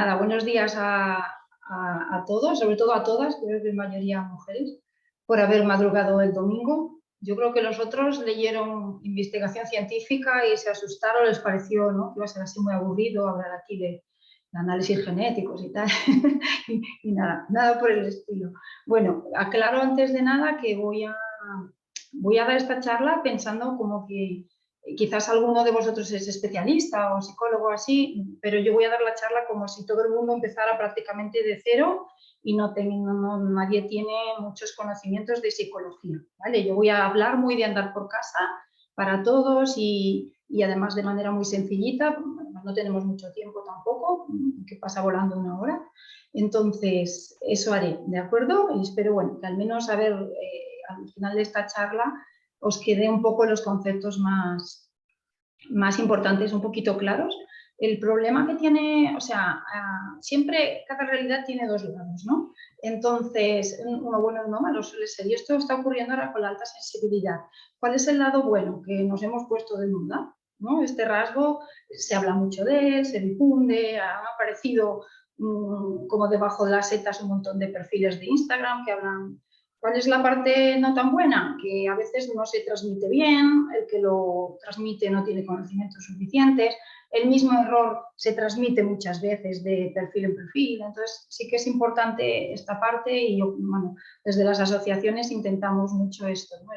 Nada, buenos días a todos, sobre todo a todas, creo que en mayoría mujeres, por haber madrugado el domingo. Yo creo que los otros leyeron investigación científica y se asustaron, les pareció, ¿no?, que iba a ser así muy aburrido hablar aquí de análisis genéticos y tal, y nada, nada por el estilo. Bueno, aclaro antes de nada que voy a dar esta charla pensando como que quizás alguno de vosotros es especialista o psicólogo así, pero yo voy a dar la charla como si todo el mundo empezara prácticamente de cero y nadie tiene muchos conocimientos de psicología, ¿vale? Yo voy a hablar muy de andar por casa para todos y además de manera muy sencillita, no tenemos mucho tiempo tampoco, que pasa volando una hora. Entonces, eso haré, ¿de acuerdo? Y espero, bueno, que al menos al final de esta charla os quede un poco los conceptos más importantes, un poquito claros. El problema que tiene, o sea, siempre cada realidad tiene dos lados, ¿no? Entonces, uno bueno y uno malo suele ser. Y esto está ocurriendo ahora con la alta sensibilidad. ¿Cuál es el lado bueno? Que nos hemos puesto de moda, ¿no? Este rasgo, se habla mucho de él, se difunde, ha aparecido como debajo de las setas un montón de perfiles de Instagram que hablan. ¿Cuál es la parte no tan buena? Que a veces no se transmite bien, el que lo transmite no tiene conocimientos suficientes, el mismo error se transmite muchas veces de perfil en perfil, entonces sí que es importante esta parte y yo, bueno, desde las asociaciones intentamos mucho esto, ¿no?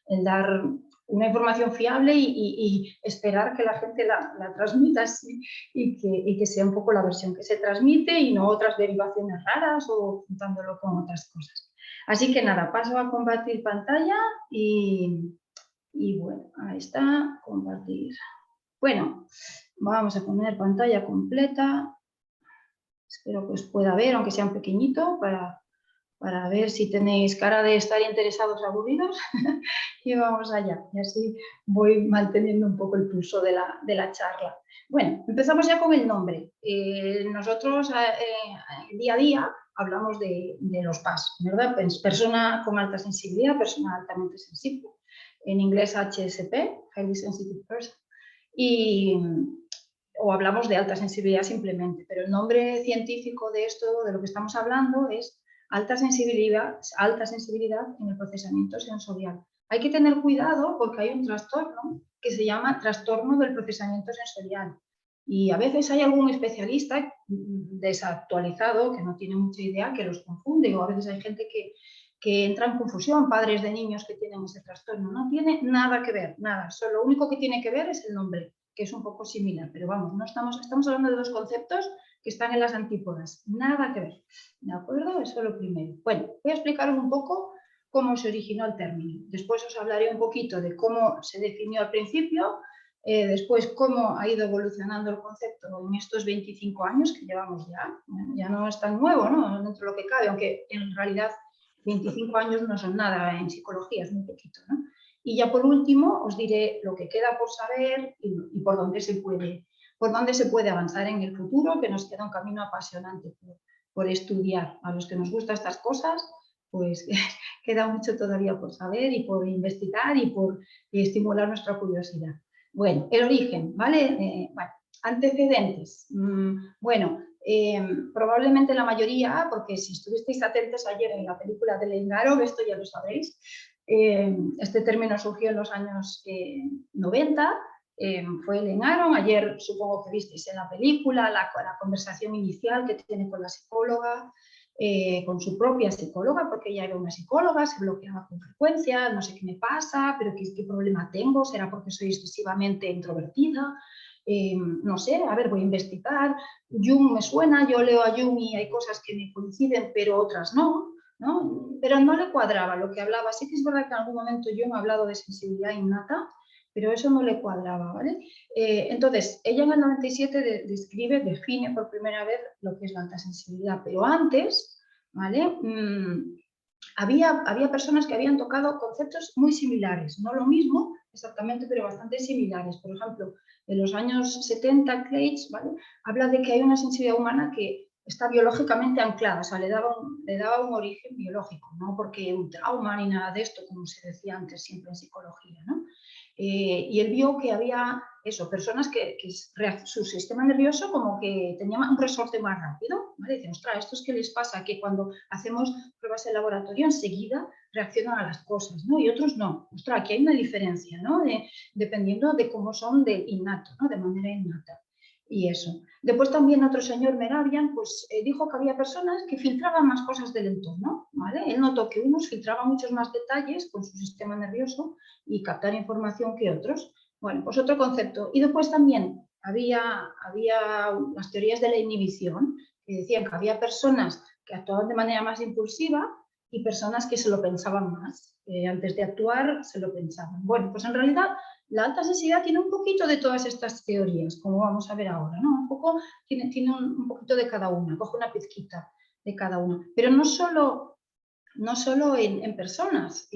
El dar una información fiable y esperar que la gente la transmita así y que sea un poco la versión que se transmite y no otras derivaciones raras o juntándolo con otras cosas. Así que nada, paso a compartir pantalla y bueno, ahí está, compartir. Bueno, vamos a poner pantalla completa. Espero que os pueda ver, aunque sea un pequeñito, para ver si tenéis cara de estar interesados o aburridos. Y vamos allá, y así voy manteniendo un poco el pulso de la charla. Bueno, empezamos ya con el nombre. Nosotros día a día hablamos de los PAS, ¿verdad? Pues persona con alta sensibilidad, persona altamente sensible, en inglés HSP, Highly Sensitive Person, o hablamos de alta sensibilidad simplemente, pero el nombre científico de esto, de lo que estamos hablando, es alta sensibilidad en el procesamiento sensorial. Hay que tener cuidado porque hay un trastorno que se llama trastorno del procesamiento sensorial. Y a veces hay algún especialista desactualizado que no tiene mucha idea que los confunde, o a veces hay gente que entra en confusión, padres de niños que tienen ese trastorno. No tiene nada que ver, nada. Solo lo único que tiene que ver es el nombre, que es un poco similar, pero vamos, no estamos hablando de dos conceptos que están en las antípodas, nada que ver, ¿de acuerdo? Eso es lo primero. Bueno, voy a explicaros un poco cómo se originó el término. Después os hablaré un poquito de cómo se definió al principio, después cómo ha ido evolucionando el concepto en estos 25 años que llevamos ya no es tan nuevo, ¿no? Dentro de lo que cabe, aunque en realidad 25 años no son nada en psicología, es muy poquito, ¿no? Y ya por último os diré lo que queda por saber y por dónde se puede avanzar en el futuro, que nos queda un camino apasionante por estudiar. A los que nos gustan estas cosas, pues queda mucho todavía por saber y por investigar y por estimular nuestra curiosidad. Bueno, el origen, ¿vale? Bueno, antecedentes. Bueno, probablemente la mayoría, porque si estuvisteis atentos ayer en la película de Lengaro, esto ya lo sabréis, este término surgió en los años 90, fue Ellen Aron. Ayer supongo que visteis en la película la conversación inicial que tiene con la psicóloga, con su propia psicóloga, porque ella era una psicóloga, se bloqueaba con frecuencia, no sé qué me pasa, pero qué problema tengo, será porque soy excesivamente introvertida, no sé, a ver, voy a investigar. Jung me suena, yo leo a Jung y hay cosas que me coinciden, pero otras no, ¿no? Pero no le cuadraba lo que hablaba. Sí que es verdad que en algún momento yo me he hablado de sensibilidad innata, pero eso no le cuadraba, ¿vale? Entonces, ella en el 97 define por primera vez lo que es la alta sensibilidad, pero antes, ¿vale? Había personas que habían tocado conceptos muy similares, no lo mismo exactamente, pero bastante similares. Por ejemplo, en los años 70, Cleitz, ¿vale?, habla de que hay una sensibilidad humana que está biológicamente anclada, o sea, le daba un origen biológico, no porque un trauma ni nada de esto, como se decía antes siempre en psicología, ¿no? Y él vio que había eso, personas que su sistema nervioso como que tenía un resorte más rápido, ¿vale? Dicen, ostras, ¿esto es qué les pasa? Que cuando hacemos pruebas en laboratorio enseguida reaccionan a las cosas, ¿no? Y otros no. Ostras, aquí hay una diferencia, ¿no? Dependiendo de cómo son de innato, ¿no? De manera innata. Y eso. Después también otro señor, Meravian, pues dijo que había personas que filtraban más cosas del entorno, ¿vale? Él notó que unos filtraban muchos más detalles con su sistema nervioso y captar información que otros. Bueno, pues otro concepto. Y después también había las teorías de la inhibición, que decían que había personas que actuaban de manera más impulsiva y personas que se lo pensaban más. Antes de actuar, se lo pensaban. Bueno, pues en realidad la alta sensibilidad tiene un poquito de todas estas teorías, como vamos a ver ahora, ¿no? Un poco, tiene un poquito de cada una, coge una pizquita de cada una. Pero no solo en personas.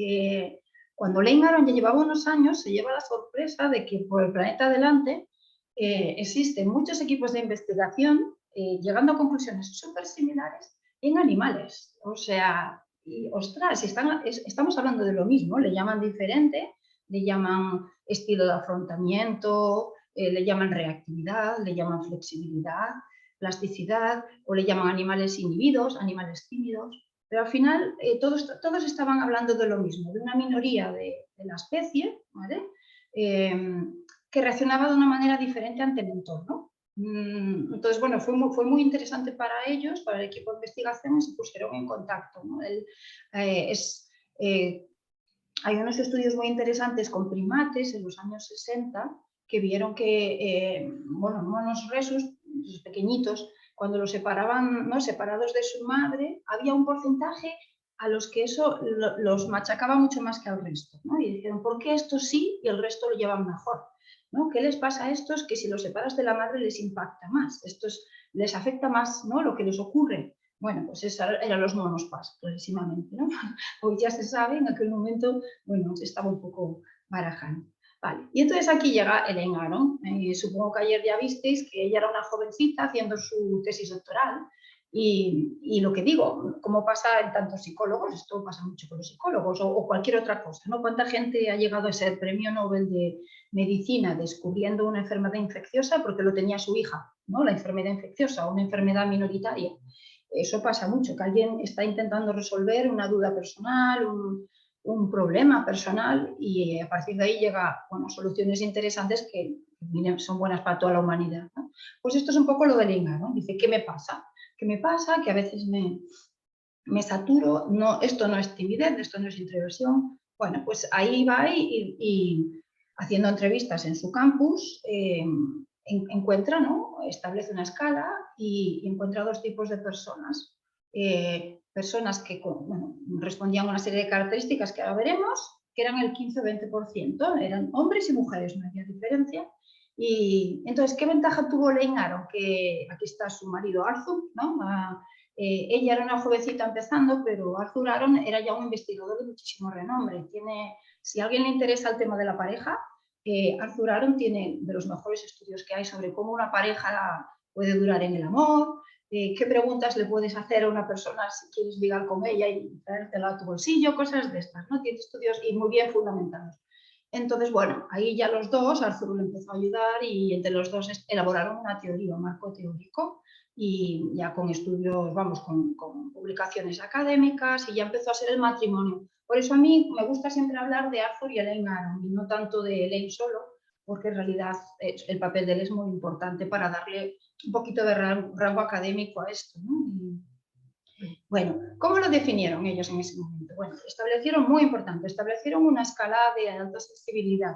Cuando Lane Aron ya llevaba unos años, se lleva la sorpresa de que por el planeta adelante existen muchos equipos de investigación llegando a conclusiones súper similares en animales. O sea, y, ostras, estamos hablando de lo mismo, le llaman diferente, le llaman estilo de afrontamiento, le llaman reactividad, le llaman flexibilidad, plasticidad, o le llaman animales inhibidos, animales tímidos. Pero al final todos estaban hablando de lo mismo, de una minoría de la especie, ¿vale? Que reaccionaba de una manera diferente ante el entorno. Entonces, bueno, fue muy interesante para ellos, para el equipo de investigación, y se pusieron en contacto, ¿no? Hay unos estudios muy interesantes con primates en los años 60 que vieron que, bueno, monos rhesus, los pequeñitos, cuando los separaban, ¿no? Separados de su madre, había un porcentaje a los que eso los machacaba mucho más que al resto, ¿no? Y dijeron, ¿por qué estos sí y el resto lo llevan mejor? ¿No? ¿Qué les pasa a estos que si los separas de la madre les impacta más? Estos les afecta más, ¿no? Lo que les ocurre. Bueno, pues eran los monos PAS, clarísimamente, ¿no? Hoy ya se sabe, en aquel momento, bueno, se estaba un poco barajando. Vale. Y entonces aquí llega Elaine Aron. Supongo que ayer ya visteis que ella era una jovencita haciendo su tesis doctoral y lo que digo, como pasa en tantos psicólogos, esto pasa mucho con los psicólogos o cualquier otra cosa, ¿no? ¿Cuánta gente ha llegado a ser premio Nobel de medicina descubriendo una enfermedad infecciosa porque lo tenía su hija, ¿no? La enfermedad infecciosa o una enfermedad minoritaria. Eso pasa mucho, que alguien está intentando resolver una duda personal, un problema personal y a partir de ahí llega, bueno, soluciones interesantes que son buenas para toda la humanidad, ¿no? Pues esto es un poco lo de Linga, ¿no? Dice, ¿qué me pasa? ¿Qué me pasa? Que a veces me saturo, no, esto no es timidez, esto no es introversión. Bueno, pues ahí va y haciendo entrevistas en su campus, encuentra, ¿no? Establece una escala y encuentra dos tipos de personas. Personas que bueno, respondían a una serie de características que ahora veremos, que eran el 15 o 20%, eran hombres y mujeres, no había diferencia. Y entonces, ¿qué ventaja tuvo Elaine Aron? Que aquí está su marido Arthur, ¿no? Ella era una jovencita empezando, pero Arthur Aron era ya un investigador de muchísimo renombre. Si a alguien le interesa el tema de la pareja, Arthur Aron tiene de los mejores estudios que hay sobre cómo una pareja puede durar en el amor, qué preguntas le puedes hacer a una persona si quieres ligar con ella y traértela a tu bolsillo, cosas de estas, ¿no? Tiene estudios y muy bien fundamentados. Entonces, bueno, ahí ya los dos, Arthur le empezó a ayudar y entre los dos elaboraron una teoría, un marco teórico y ya con estudios, vamos, con publicaciones académicas y ya empezó a ser el matrimonio. Por eso a mí me gusta siempre hablar de Arthur y Elaine Aron y no tanto de Elaine solo, porque en realidad el papel de él es muy importante para darle un poquito de rango académico a esto, ¿no? Bueno, ¿cómo lo definieron ellos en ese momento? Bueno, establecieron, muy importante, establecieron una escala de alta sensibilidad.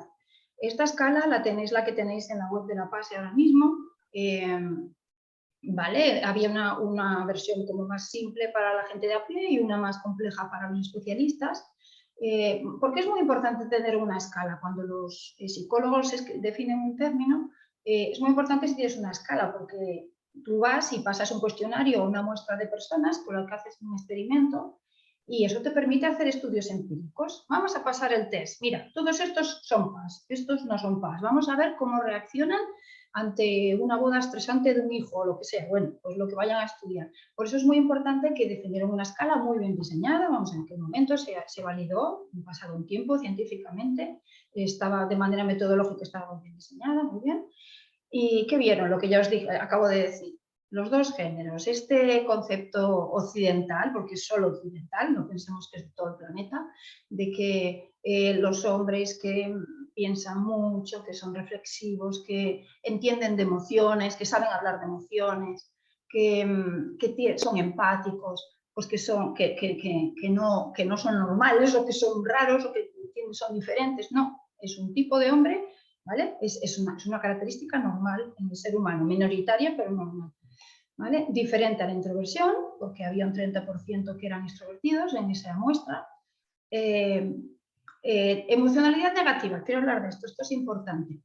Esta escala la que tenéis en la web de la PASE ahora mismo. ¿Vale? Había una versión como más simple para la gente de a pie y una más compleja para los especialistas. Porque es muy importante tener una escala. Cuando los psicólogos definen un término, es muy importante si tienes una escala, porque tú vas y pasas un cuestionario o una muestra de personas con las que haces un experimento y eso te permite hacer estudios empíricos. Vamos a pasar el test. Mira, todos estos son PAS, estos no son PAS. Vamos a ver cómo reaccionan ante una boda estresante de un hijo o lo que sea, bueno, pues lo que vayan a estudiar. Por eso es muy importante que definieron una escala muy bien diseñada, vamos, en aquel momento se validó, pasado un tiempo científicamente, estaba de manera metodológica, estaba muy bien diseñada, muy bien. ¿Y qué vieron? Lo que ya os dije, acabo de decir. Los dos géneros, este concepto occidental, porque es solo occidental, no pensemos que es de todo el planeta, de que los hombres que piensan mucho, que son reflexivos, que entienden de emociones, que saben hablar de emociones, que son empáticos, pues que no son normales o que son raros o que son diferentes. No, es un tipo de hombre, ¿vale? Es una característica normal en el ser humano, minoritaria pero normal. ¿Vale? Diferente a la introversión, porque había un 30% que eran extrovertidos en esa muestra. Emocionalidad negativa, quiero hablar de esto es importante.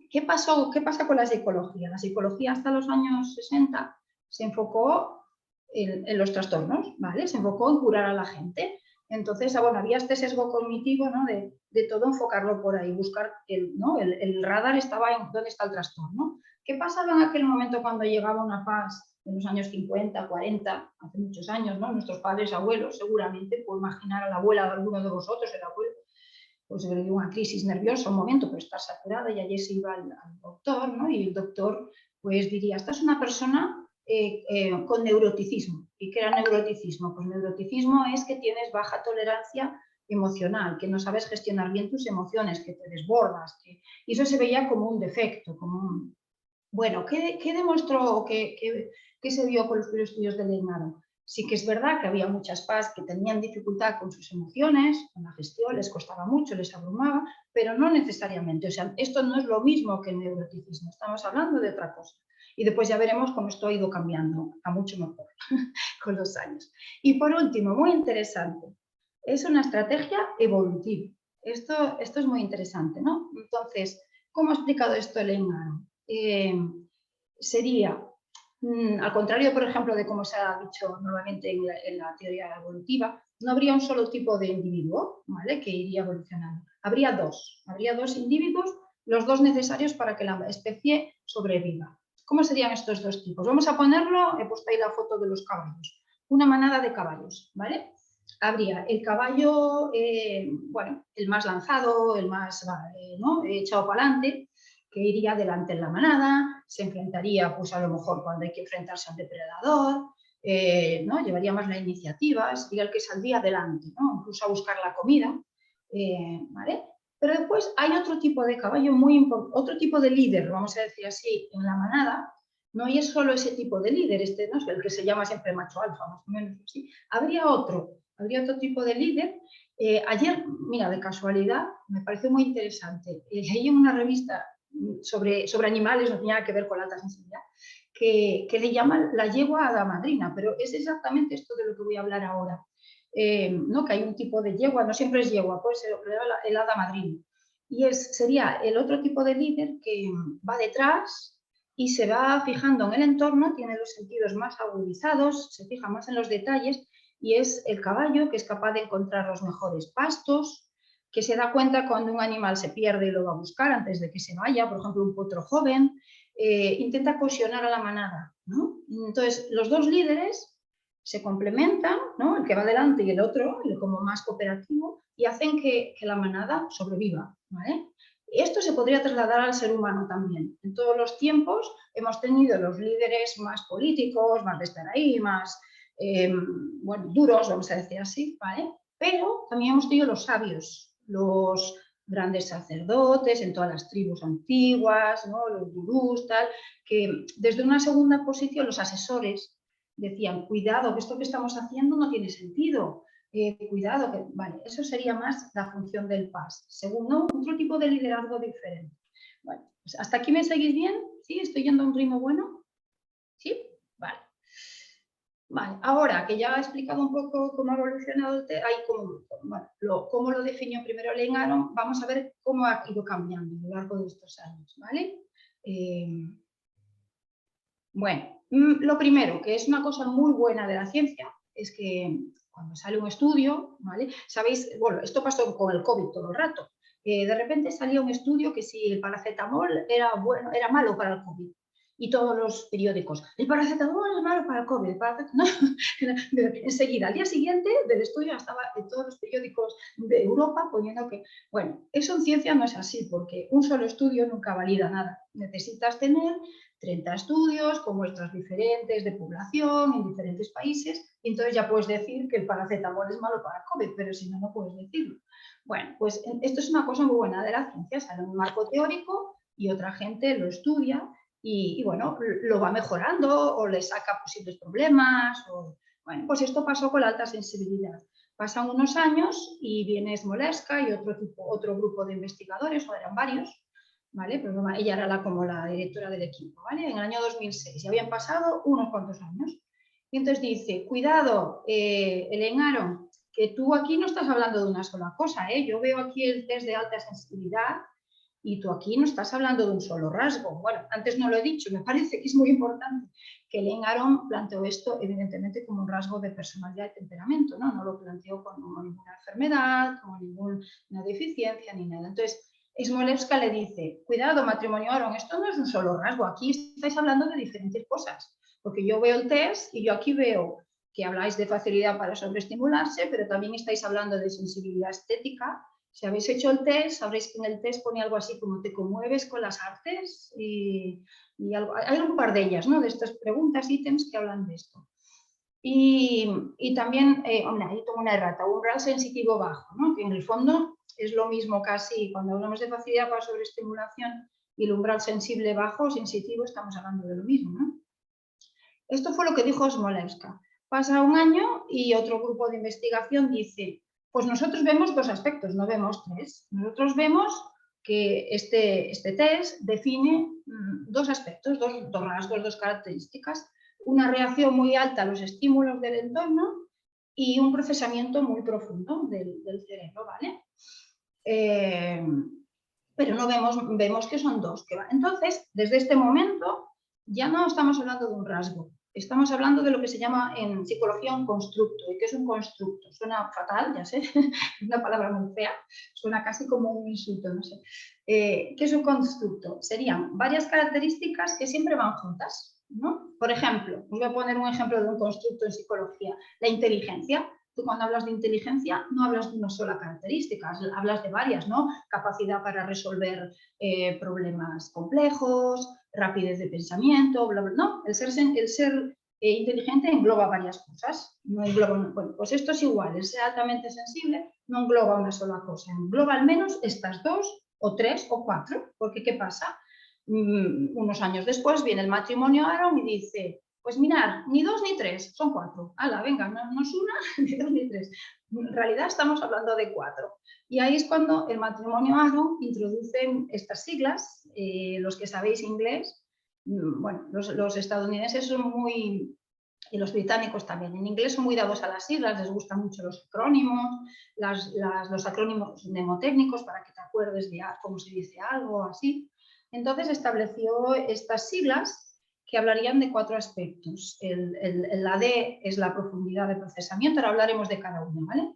¿Qué pasa con la psicología? La psicología hasta los años 60 se enfocó en los trastornos, ¿vale? Se enfocó en curar a la gente. Entonces, bueno, había este sesgo cognitivo, ¿no? de todo enfocarlo por ahí, buscar el radar estaba en dónde está el trastorno. ¿Qué pasaba en aquel momento cuando llegaba una paz en los años 50, 40, hace muchos años, ¿no? Nuestros padres, abuelos, seguramente, puedo imaginar a la abuela de alguno de vosotros, el abuelo, pues le dio una crisis nerviosa un momento, pero está saturada y allí se iba al doctor, ¿no? Y el doctor pues diría, esta es una persona con neuroticismo. ¿Y qué era neuroticismo? Pues neuroticismo es que tienes baja tolerancia emocional, que no sabes gestionar bien tus emociones, que te desbordas. Y eso se veía como un defecto, como un... Bueno, ¿qué demostró, qué se vio con los primeros estudios de Legnano? Sí que es verdad que había muchas PAS que tenían dificultad con sus emociones, con la gestión, les costaba mucho, les abrumaba, pero no necesariamente. O sea, esto no es lo mismo que el neuroticismo, estamos hablando de otra cosa. Y después ya veremos cómo esto ha ido cambiando a mucho mejor con los años. Y por último, muy interesante, es una estrategia evolutiva. Esto es muy interesante, ¿no? Entonces, ¿cómo ha explicado esto Legnano? Sería, al contrario, por ejemplo, de como se ha dicho normalmente en la teoría evolutiva, no habría un solo tipo de individuo, ¿vale?, que iría evolucionando. Habría dos individuos, los dos necesarios para que la especie sobreviva. ¿Cómo serían estos dos tipos? Vamos a ponerlo, he puesto ahí la foto de los caballos, una manada de caballos, ¿vale? Habría el caballo, bueno, el más lanzado, el más ¿no? echado para adelante, que iría delante en la manada, se enfrentaría, pues a lo mejor cuando hay que enfrentarse al depredador, ¿no? Llevaría más la iniciativa, sería el que saldría adelante, ¿no? Incluso a buscar la comida, ¿vale? Pero después hay otro tipo de caballo muy importante, otro tipo de líder, vamos a decir así, en la manada, no y es solo ese tipo de líder, ¿no? Es el que se llama siempre macho alfa, más o menos así. Habría otro tipo de líder. Ayer, mira, de casualidad, me pareció muy interesante. Leí en una revista sobre animales, no tenía nada que ver con la alta sensibilidad, que le llaman la yegua hada madrina, pero es exactamente esto de lo que voy a hablar ahora. ¿No? Que hay un tipo de yegua, no siempre es yegua, puede ser el hada madrina. Y sería el otro tipo de líder que va detrás y se va fijando en el entorno, tiene los sentidos más agudizados, se fija más en los detalles y es el caballo que es capaz de encontrar los mejores pastos, que se da cuenta cuando un animal se pierde y lo va a buscar antes de que se vaya, por ejemplo, un potro joven, intenta cohesionar a la manada, ¿no? Entonces, los dos líderes se complementan, ¿no? El que va adelante y el otro, el como más cooperativo, y hacen que la manada sobreviva, ¿vale? Esto se podría trasladar al ser humano también. En todos los tiempos hemos tenido los líderes más políticos, más de estar ahí, más bueno, duros, vamos a decir así, ¿vale? Pero también hemos tenido los sabios, los grandes sacerdotes en todas las tribus antiguas, ¿no? Los gurús, tal, que desde una segunda posición los asesores decían, cuidado, que esto que estamos haciendo no tiene sentido, cuidado, que vale, eso sería más la función del PAS. Segundo, otro tipo de liderazgo diferente. Bueno, pues hasta aquí me seguís bien, ¿sí? ¿Estoy yendo a un ritmo bueno? ¿Sí? Vale. Vale, ahora que ya he explicado un poco cómo ha evolucionado cómo lo definió primero Legnano, vamos a ver cómo ha ido cambiando a lo largo de estos años, ¿vale? Bueno, lo primero, que es una cosa muy buena de la ciencia, es que cuando sale un estudio, ¿vale? Sabéis, bueno, esto pasó con el COVID todo el rato, de repente salía un estudio que si el paracetamol era bueno, era malo para el COVID. Y todos los periódicos, el paracetamol es malo para el COVID. No. Enseguida, al día siguiente del estudio estaba en todos los periódicos de Europa poniendo que, bueno, eso en ciencia no es así, porque un solo estudio nunca valida nada. Necesitas tener 30 estudios con muestras diferentes de población en diferentes países, y entonces ya puedes decir que el paracetamol es malo para el COVID, pero si no, no puedes decirlo. Bueno, pues esto es una cosa muy buena de la ciencia, sale un marco teórico y otra gente lo estudia y bueno, lo va mejorando o le saca posibles problemas. Bueno, pues esto pasó con la alta sensibilidad. Pasan unos años y viene Smolevska y otro grupo de investigadores, o eran varios, ¿vale? Pero ella era como la directora del equipo, ¿vale? En el año 2006, ya habían pasado unos cuantos años. Y entonces dice, cuidado, Elaine Aron, que tú aquí no estás hablando de una sola cosa, ¿eh? Yo veo aquí el test de alta sensibilidad y tú aquí no estás hablando de un solo rasgo. Bueno, antes no lo he dicho, me parece que es muy importante que Elaine Aron planteó esto evidentemente como un rasgo de personalidad y temperamento, ¿no? No lo planteó como ninguna enfermedad, como ninguna deficiencia ni nada. Entonces, Smolevska le dice, cuidado, matrimonio Aron, esto no es un solo rasgo, aquí estáis hablando de diferentes cosas, porque yo veo el test y yo aquí veo que habláis de facilidad para sobreestimularse, pero también estáis hablando de sensibilidad estética. Si habéis hecho el test, sabréis que en el test pone algo así como te conmueves con las artes y hay un par de ellas, ¿no? De estas preguntas, ítems que hablan de esto. Y también, hombre, ahí tengo una errata, un umbral sensitivo bajo, ¿no? Que en el fondo es lo mismo casi cuando hablamos de facilidad para sobreestimulación y el umbral sensible bajo, sensitivo, estamos hablando de lo mismo, ¿no? Esto fue lo que dijo Smolevska. Pasa un año y otro grupo de investigación dice, pues nosotros vemos dos aspectos, no vemos tres. Nosotros vemos que este test define dos aspectos, dos rasgos, dos características. Una reacción muy alta a los estímulos del entorno y un procesamiento muy profundo del cerebro, ¿vale? Pero no vemos que son dos. Entonces, desde este momento, ya no estamos hablando de un rasgo, estamos hablando de lo que se llama en psicología un constructo. ¿Y qué es un constructo? Suena fatal, ya sé, es una palabra muy fea, suena casi como un insulto, no sé. ¿Qué es un constructo? Serían varias características que siempre van juntas, ¿no? Por ejemplo, os voy a poner un ejemplo de un constructo en psicología, la inteligencia. Tú cuando hablas de inteligencia no hablas de una sola característica, hablas de varias, ¿no? Capacidad para resolver problemas complejos, rapidez de pensamiento, bla, bla, no. El ser inteligente engloba varias cosas. No engloba, bueno, pues esto es igual, el ser altamente sensible no engloba una sola cosa, engloba al menos estas dos o tres o cuatro, porque ¿qué pasa? Unos años después viene el matrimonio Aron y dice, pues mirad, ni dos ni tres, son cuatro. ¡Hala, venga, no es una, ni dos ni tres! En realidad estamos hablando de cuatro. Y ahí es cuando el matrimonio Aron introduce estas siglas, los que sabéis inglés, bueno, los estadounidenses son muy, y los británicos también, en inglés son muy dados a las siglas, les gustan mucho los acrónimos, los acrónimos mnemotécnicos para que te acuerdes de cómo se dice algo, así. Entonces estableció estas siglas que hablarían de cuatro aspectos. La D es la profundidad de procesamiento, ahora hablaremos de cada uno, ¿vale?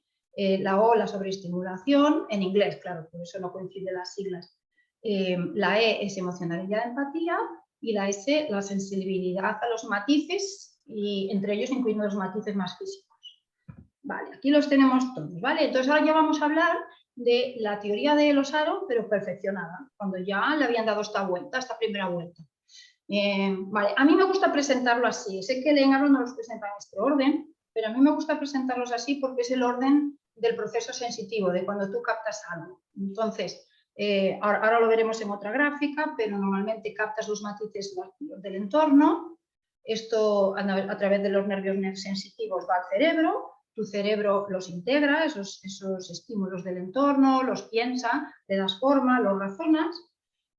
La O, la sobreestimulación, en inglés, claro, por eso no coinciden las siglas. La E es emocionalidad de empatía y la S, la sensibilidad a los matices y entre ellos incluyendo los matices más físicos. Vale, aquí los tenemos todos, ¿vale? Entonces ahora ya vamos a hablar de la teoría de los Aron, pero perfeccionada, cuando ya le habían dado esta primera vuelta. Vale, a mí me gusta presentarlo así. Sé que Elaine Aron no los presenta en este orden, pero a mí me gusta presentarlos así porque es el orden del proceso sensitivo, de cuando tú captas algo. Entonces, ahora lo veremos en otra gráfica, pero normalmente captas los matices del entorno. Esto a través de los nervios sensitivos va al cerebro. Tu cerebro los integra, esos estímulos del entorno, los piensa, le das forma, los razonas.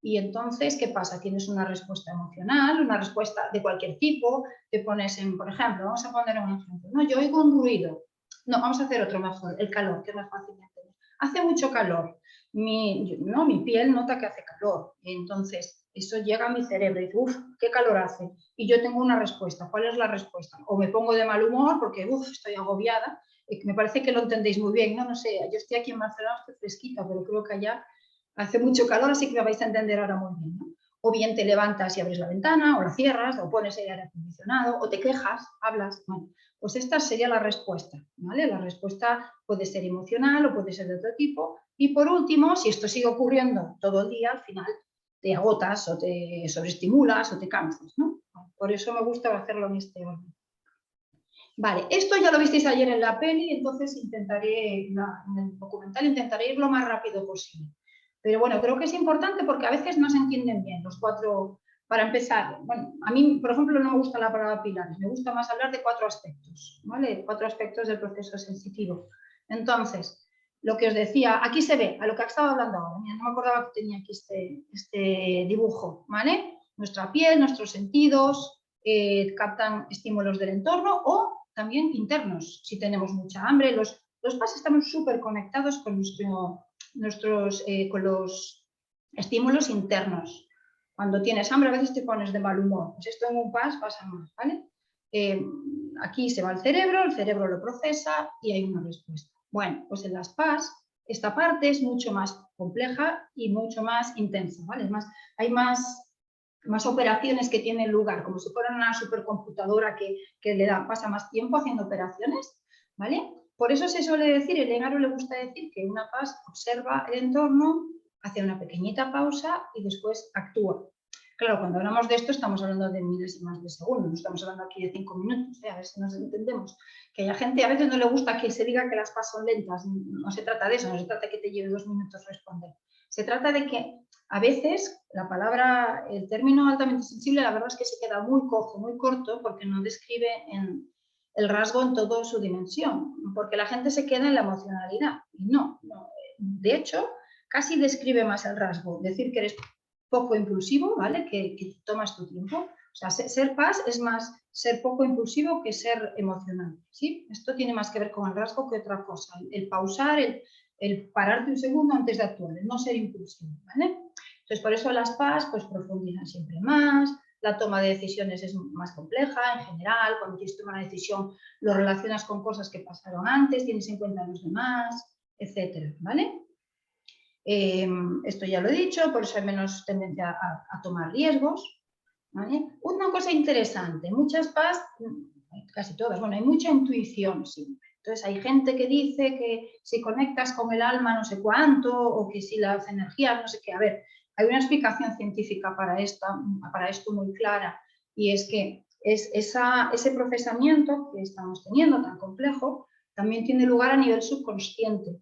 Y entonces, ¿qué pasa? Tienes una respuesta emocional, una respuesta de cualquier tipo, te pones en, por ejemplo, vamos a poner un ejemplo, ¿no? Yo oigo un ruido, no, vamos a hacer otro mejor, el calor, que es más fácil de entender. Hace mucho calor, mi piel nota que hace calor, entonces eso llega a mi cerebro y dice, uff, qué calor hace, y yo tengo una respuesta. ¿Cuál es la respuesta? O me pongo de mal humor porque, uff, estoy agobiada, me parece que lo entendéis muy bien, no sé, yo estoy aquí en Barcelona, estoy fresquita, pero creo que allá Hace mucho calor, así que me vais a entender ahora muy bien, ¿no? O bien te levantas y abres la ventana, o la cierras, o pones el aire acondicionado, o te quejas, hablas. Bueno, pues esta sería la respuesta, ¿vale? La respuesta puede ser emocional o puede ser de otro tipo. Y por último, si esto sigue ocurriendo todo el día, al final te agotas o te sobreestimulas o te cansas, ¿no? Por eso me gusta hacerlo en este orden. Vale, esto ya lo visteis ayer en la peli, entonces intentaré, en el documental intentaré ir lo más rápido posible. Pero bueno, creo que es importante porque a veces no se entienden bien los cuatro. Para empezar, bueno, a mí, por ejemplo, no me gusta la palabra pilares, me gusta más hablar de 4 aspectos, ¿vale? 4 aspectos del proceso sensitivo. Entonces, lo que os decía, aquí se ve, a lo que estaba hablando ahora, mira, no me acordaba que tenía aquí este dibujo, ¿vale? Nuestra piel, nuestros sentidos, captan estímulos del entorno o también internos, si tenemos mucha hambre. Los PAS estamos súper conectados con con los estímulos internos. Cuando tienes hambre a veces te pones de mal humor, pues esto en un PAS pasa más, ¿vale? Aquí se va al cerebro, el cerebro lo procesa y hay una respuesta. Bueno, pues en las PAS esta parte es mucho más compleja y mucho más intensa, ¿vale? Hay más operaciones que tienen lugar, como si fuera una supercomputadora que pasa más tiempo haciendo operaciones, ¿vale? Por eso se suele decir, el Enaro le gusta decir que una PAS observa el entorno, hace una pequeñita pausa y después actúa. Claro, cuando hablamos de esto estamos hablando de milésimas de segundo, no estamos hablando aquí de 5 minutos, a ver si nos entendemos. Que a la gente a veces no le gusta que se diga que las PAS son lentas, no se trata de eso, no se trata de que te lleve 2 minutos responder. Se trata de que a veces la palabra, el término altamente sensible, la verdad es que se queda muy cojo, muy corto, porque no describe el rasgo en toda su dimensión, porque la gente se queda en la emocionalidad. Y no. De hecho, casi describe más el rasgo, decir que eres poco impulsivo, ¿vale? Que tomas tu tiempo. O sea, ser PAS es más ser poco impulsivo que ser emocional, ¿sí? Esto tiene más que ver con el rasgo que otra cosa. El pausar, el pararte un segundo antes de actuar, el no ser impulsivo, ¿vale? Entonces, por eso las PAS pues profundizan siempre más, la toma de decisiones es más compleja en general, cuando tienes que tomar una decisión lo relacionas con cosas que pasaron antes, tienes en cuenta a los demás, etcétera, ¿vale? Esto ya lo he dicho, por eso hay menos tendencia a tomar riesgos, ¿vale? Una cosa interesante, muchas PAS, casi todas, bueno, hay mucha intuición siempre. Entonces hay gente que dice que si conectas con el alma no sé cuánto, o que si las energías no sé qué. A ver, hay una explicación científica para esto muy clara, y es que ese procesamiento que estamos teniendo tan complejo también tiene lugar a nivel subconsciente.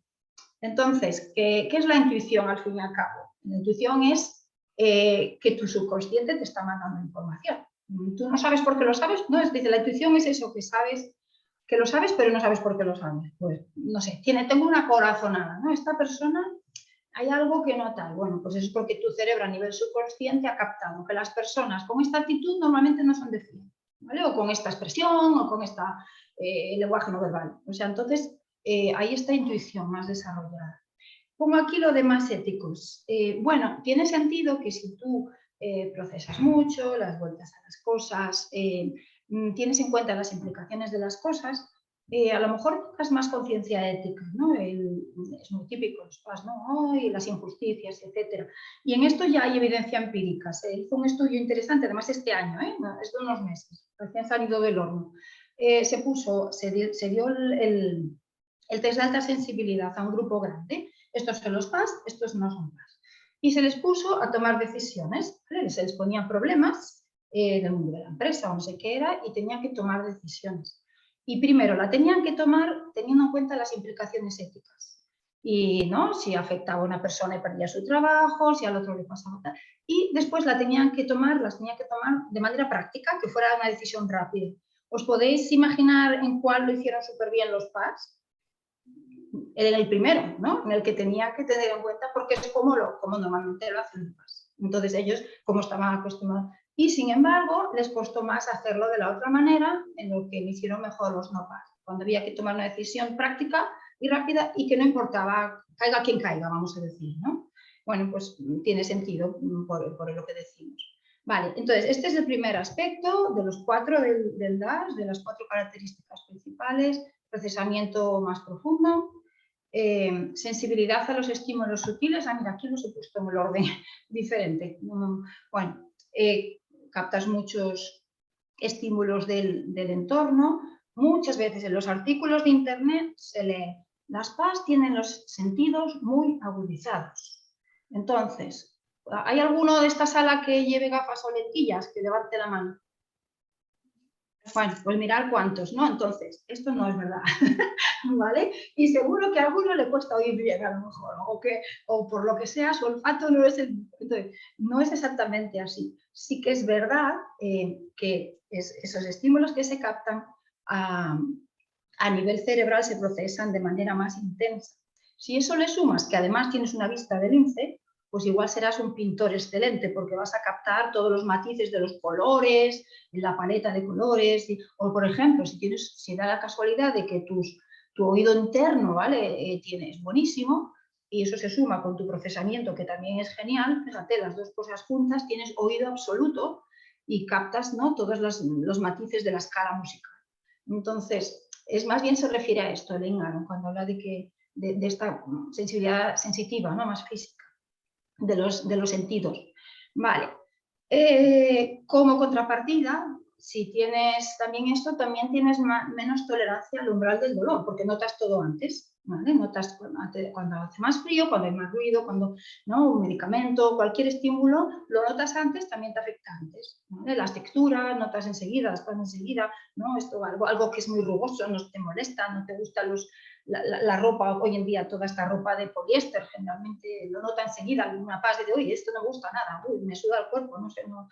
Entonces, ¿qué es la intuición al fin y al cabo? La intuición es que tu subconsciente te está mandando información. Tú no sabes por qué lo sabes, ¿no? Es decir, la intuición es eso que sabes, que lo sabes, pero no sabes por qué lo sabes. Pues, no sé, tengo una corazonada, ¿no? Esta persona, hay algo que no tal. Bueno, pues eso es porque tu cerebro a nivel subconsciente ha captado que las personas con esta actitud normalmente no son de fiar, ¿vale? O con esta expresión, o con esta lenguaje no verbal. O sea, entonces, hay esta intuición más desarrollada. Pongo aquí lo de más éticos. Bueno, tiene sentido que si tú procesas mucho, las vueltas a las cosas, tienes en cuenta las implicaciones de las cosas, a lo mejor tengas más conciencia ética, ¿no? Es muy típico, los PAS, ¿no? Y las injusticias, etcétera. Y en esto ya hay evidencia empírica. Se hizo un estudio interesante, además este año, es de unos meses, recién salido del horno. Se dio el test de alta sensibilidad a un grupo grande. Estos son los PAS, estos no son PAS. Y se les puso a tomar decisiones, ¿vale? Se les ponían problemas del mundo de la empresa o no sé qué era y tenían que tomar decisiones. Y primero la tenían que tomar teniendo en cuenta las implicaciones éticas. Y ¿no? Si afectaba a una persona y perdía su trabajo, si al otro le pasaba tal. Y después las tenían que tomar de manera práctica, que fuera una decisión rápida. ¿Os podéis imaginar en cuál lo hicieron súper bien los PAS? En el primero, ¿no? En el que tenía que tener en cuenta porque es como normalmente lo hacen los PAS. Entonces ellos, como estaban acostumbrados, y sin embargo les costó más hacerlo de la otra manera, en lo que lo hicieron mejor los no PAS, cuando había que tomar una decisión práctica y rápida y que no importaba, caiga quien caiga, vamos a decir, ¿no? Bueno, pues tiene sentido por lo que decimos. Vale, entonces este es el primer aspecto de los 4 del DAS, de las 4 características principales, procesamiento más profundo. sensibilidad a los estímulos sutiles. Mira, aquí los he puesto en el orden diferente. Bueno, captas muchos estímulos del entorno. Muchas veces en los artículos de internet se lee: las PAS tienen los sentidos muy agudizados. Entonces, ¿hay alguno de esta sala que lleve gafas o lentillas? Que levante la mano. Bueno, pues mirar cuántos, ¿no? Entonces, esto no es verdad, ¿vale? Y seguro que a alguno le cuesta oír bien, a lo mejor, o por lo que sea, su olfato no es, entonces, no es exactamente así. Sí que es verdad que esos estímulos que se captan a nivel cerebral se procesan de manera más intensa. Si eso le sumas que además tienes una vista de lince, pues igual serás un pintor excelente, porque vas a captar todos los matices de los colores, la paleta de colores, o por ejemplo, si da la casualidad de que tu oído interno, ¿vale? Es buenísimo, y eso se suma con tu procesamiento, que también es genial, fíjate, las dos cosas juntas, tienes oído absoluto y captas, ¿no?, todos los matices de la escala musical. Entonces, más bien se refiere a esto, el Engram, cuando habla de esta sensibilidad sensitiva, ¿no?, más física de los sentidos. Vale. Como contrapartida, si tienes también esto, también tienes menos tolerancia al umbral del dolor, porque notas todo antes, ¿vale? Notas cuando hace más frío, cuando hay más ruido, cuando, ¿no?, un medicamento, cualquier estímulo, lo notas antes, también te afecta antes, ¿vale? Las texturas, notas enseguida, las cosas enseguida, ¿no? Esto, algo que es muy rugoso, no te molesta, no te gusta la ropa, hoy en día toda esta ropa de poliéster, generalmente lo nota enseguida, una paz de, oye, esto no me gusta nada, me suda el cuerpo, no sé, no.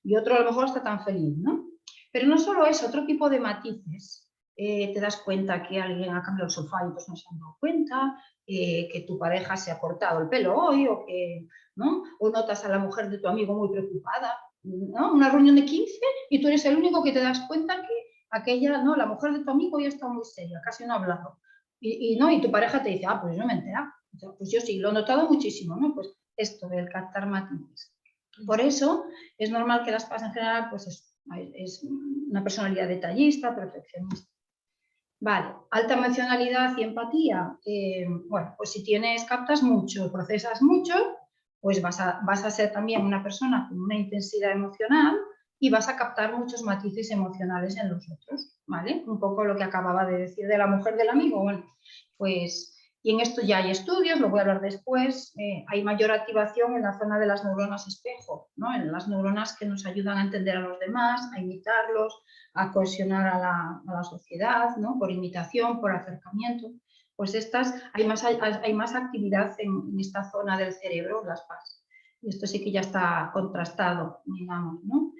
Y otro a lo mejor está tan feliz, ¿no? Pero no solo eso, otro tipo de matices. Te das cuenta que alguien ha cambiado el sofá y pues no se han dado cuenta, que tu pareja se ha cortado el pelo hoy, ¿no? O notas a la mujer de tu amigo muy preocupada, ¿no? Una reunión de 15 y tú eres el único que te das cuenta que aquella, ¿no?, la mujer de tu amigo ya está muy seria, casi no ha hablado. Y tu pareja te dice, pues yo no me he enterado. O sea, pues yo sí, lo he notado muchísimo, ¿no? Pues esto del captar matices. Por eso es normal que las PAS en general, pues es una personalidad detallista, perfeccionista. Vale, alta emocionalidad y empatía. Bueno, pues si captas mucho, procesas mucho, pues vas a ser también una persona con una intensidad emocional y vas a captar muchos matices emocionales en los otros, ¿vale? Un poco lo que acababa de decir de la mujer del amigo. Bueno, pues, y en esto ya hay estudios, lo voy a hablar después, hay mayor activación en la zona de las neuronas espejo, ¿no? En las neuronas que nos ayudan a entender a los demás, a imitarlos, a cohesionar a la sociedad, ¿no?, por imitación, por acercamiento. Pues hay más actividad en esta zona del cerebro, las PAS. Y esto sí que ya está contrastado, digamos, ¿no?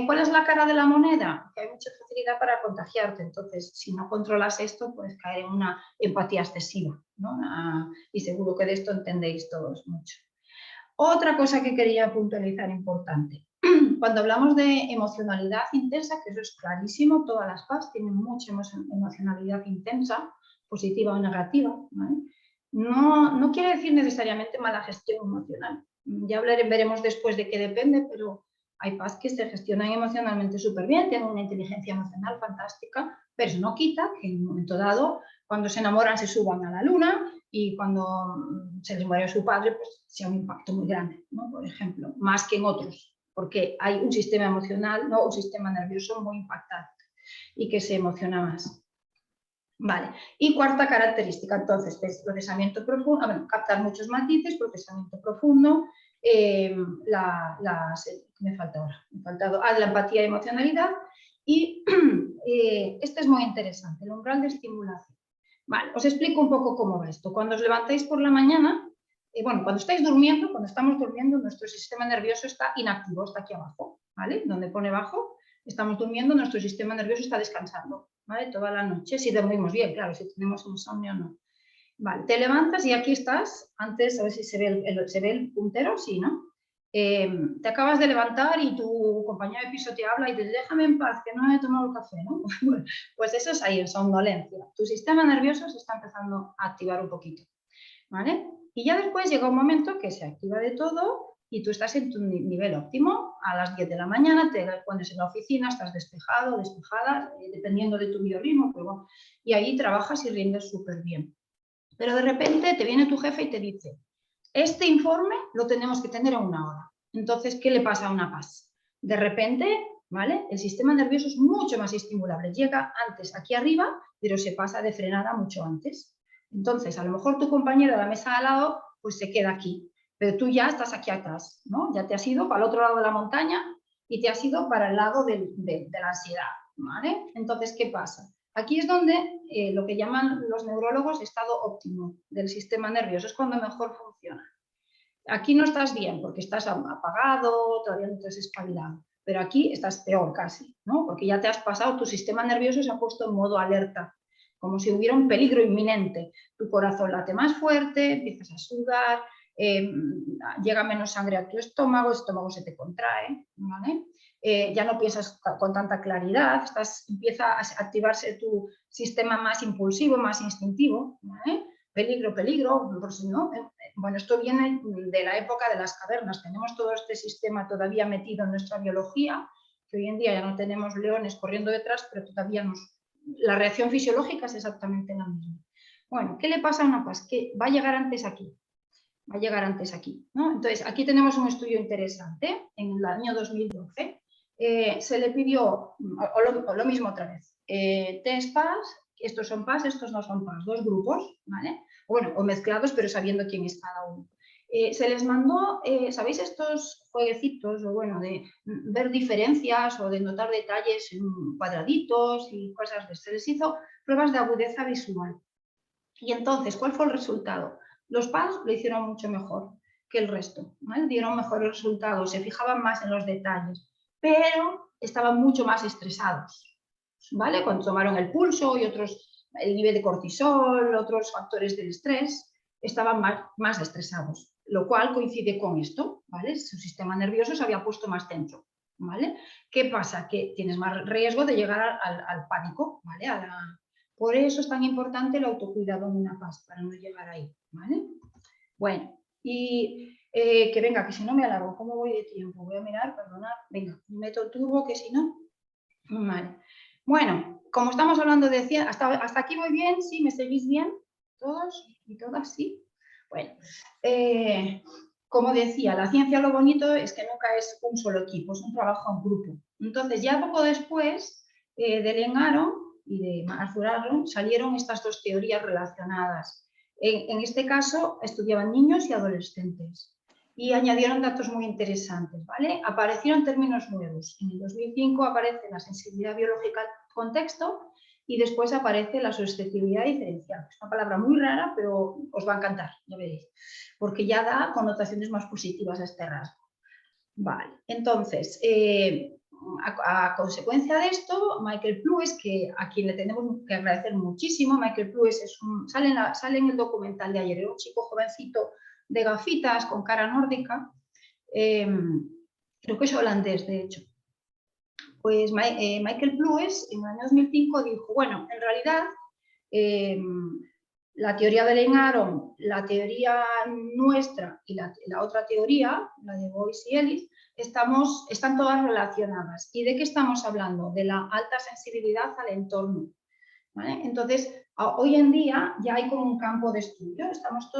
¿Cuál es la cara de la moneda? Que hay mucha facilidad para contagiarte, entonces si no controlas esto, puedes caer en una empatía excesiva, ¿no? Y seguro que de esto entendéis todos mucho. Otra cosa que quería puntualizar importante. Cuando hablamos de emocionalidad intensa, que eso es clarísimo, todas las PAS tienen mucha emocionalidad intensa, positiva o negativa, ¿vale? No quiere decir necesariamente mala gestión emocional. Ya veremos después de qué depende, pero hay PAS que se gestionan emocionalmente súper bien, tienen una inteligencia emocional fantástica, pero eso no quita que en un momento dado, cuando se enamoran, se suban a la luna y cuando se les muere su padre, pues sea un impacto muy grande, ¿no? Por ejemplo, más que en otros, porque hay un sistema emocional, ¿no?, un sistema nervioso muy impactante y que se emociona más. Vale, y cuarta característica, entonces, procesamiento profundo, captar muchos matices, procesamiento profundo, me falta ahora, la empatía y emocionalidad, y este es muy interesante, el umbral de estimulación. Vale, os explico un poco cómo va esto. Cuando os levantáis por la mañana, cuando estáis durmiendo, cuando estamos durmiendo, nuestro sistema nervioso está inactivo, está aquí abajo, ¿vale? Donde pone bajo, estamos durmiendo, nuestro sistema nervioso está descansando, ¿vale? Toda la noche, si dormimos bien, claro, si tenemos insomnio no. Vale, te levantas y aquí estás, antes, a ver si se ve el puntero, sí, ¿no? Te acabas de levantar y tu compañero de piso te habla y te dice, déjame en paz, que no he tomado el café, ¿no? Pues eso es ahí, en somnolencia. Tu sistema nervioso se está empezando a activar un poquito, ¿vale? Y ya después llega un momento que se activa de todo y tú estás en tu nivel óptimo. A las 10 de la mañana te pones en la oficina, estás despejado, despejada, dependiendo de tu biorritmo, pero bueno, y ahí trabajas y rindes súper bien. Pero de repente te viene tu jefe y te dice, este informe lo tenemos que tener en 1 hora. Entonces, ¿qué le pasa a una PAS? De repente, ¿vale? El sistema nervioso es mucho más estimulable. Llega antes aquí arriba, pero se pasa de frenada mucho antes. Entonces, a lo mejor tu compañero de la mesa de al lado, pues se queda aquí. Pero tú ya estás aquí atrás, ¿no? Ya te has ido para el otro lado de la montaña y te has ido para el lado de la ansiedad, ¿vale? Entonces, ¿qué pasa? Aquí es donde lo que llaman los neurólogos estado óptimo del sistema nervioso, es cuando mejor funciona. Aquí no estás bien porque estás apagado, todavía no te has espabilado, pero aquí estás peor casi, ¿no? Porque ya te has pasado, tu sistema nervioso se ha puesto en modo alerta, como si hubiera un peligro inminente. Tu corazón late más fuerte, empiezas a sudar, llega menos sangre a tu estómago, el estómago se te contrae, ¿vale? Ya no piensas con tanta claridad, empieza a activarse tu sistema más impulsivo, más instintivo, ¿vale? Peligro, peligro, por si no. Bueno, esto viene de la época de las cavernas, tenemos todo este sistema todavía metido en nuestra biología, que hoy en día ya no tenemos leones corriendo detrás, pero todavía la reacción fisiológica es exactamente la misma. Bueno, ¿qué le pasa a una PAS? Que va a llegar antes aquí, va a llegar antes aquí, ¿no? Entonces, aquí tenemos un estudio interesante, en el año 2012, se le pidió, o lo mismo otra vez, test PAS, estos son PAS, estos no son PAS, 2 grupos, ¿vale? Bueno, o mezclados, pero sabiendo quién es cada uno. Se les mandó, ¿sabéis estos jueguecitos, o bueno, de ver diferencias o de notar detalles en cuadraditos y cosas de esto? Se les hizo pruebas de agudeza visual. Y entonces, ¿cuál fue el resultado? Los PAS lo hicieron mucho mejor que el resto, ¿vale? Dieron mejores resultados, se fijaban más en los detalles, pero estaban mucho más estresados, ¿vale? Cuando tomaron el pulso y el nivel de cortisol, otros factores del estrés, estaban más estresados, lo cual coincide con esto, ¿vale? Su sistema nervioso se había puesto más tenso, ¿vale? ¿Qué pasa? Que tienes más riesgo de llegar al pánico, ¿vale? Por eso es tan importante el autocuidado en una PAS, para no llegar ahí, ¿vale? Bueno, y que venga, que si no me alargo, ¿cómo voy de tiempo? Voy a mirar, perdonad, venga, meto turbo, que si no, vale. Bueno, como estamos hablando de ciencia, hasta aquí voy bien, ¿sí? ¿Me seguís bien? ¿Todos y todas? ¿Sí? Bueno, como decía, la ciencia lo bonito es que nunca es un solo equipo, es un trabajo en grupo. Entonces, ya poco después de Lengaron y de Arthur Aron salieron estas 2 teorías relacionadas. En este caso, estudiaban niños y adolescentes y añadieron datos muy interesantes, ¿vale? Aparecieron términos nuevos. En el 2005 aparece la sensibilidad biológica al contexto y después aparece la susceptibilidad diferencial. Es una palabra muy rara, pero os va a encantar, ya veréis, porque ya da connotaciones más positivas a este rasgo. Vale, entonces, a consecuencia de esto, Michael Plues, a quien le tenemos que agradecer muchísimo, Michael Plues sale en el documental de ayer, era un chico jovencito de gafitas con cara nórdica, creo que es holandés, de hecho. Pues Michael Plues en el año 2005 dijo, bueno, en realidad la teoría de Lengaron, la teoría nuestra y la otra teoría, la de Boyce y Ellis, están todas relacionadas. ¿Y de qué estamos hablando? De la alta sensibilidad al entorno, ¿vale? Entonces, hoy en día ya hay como un campo de estudio, estamos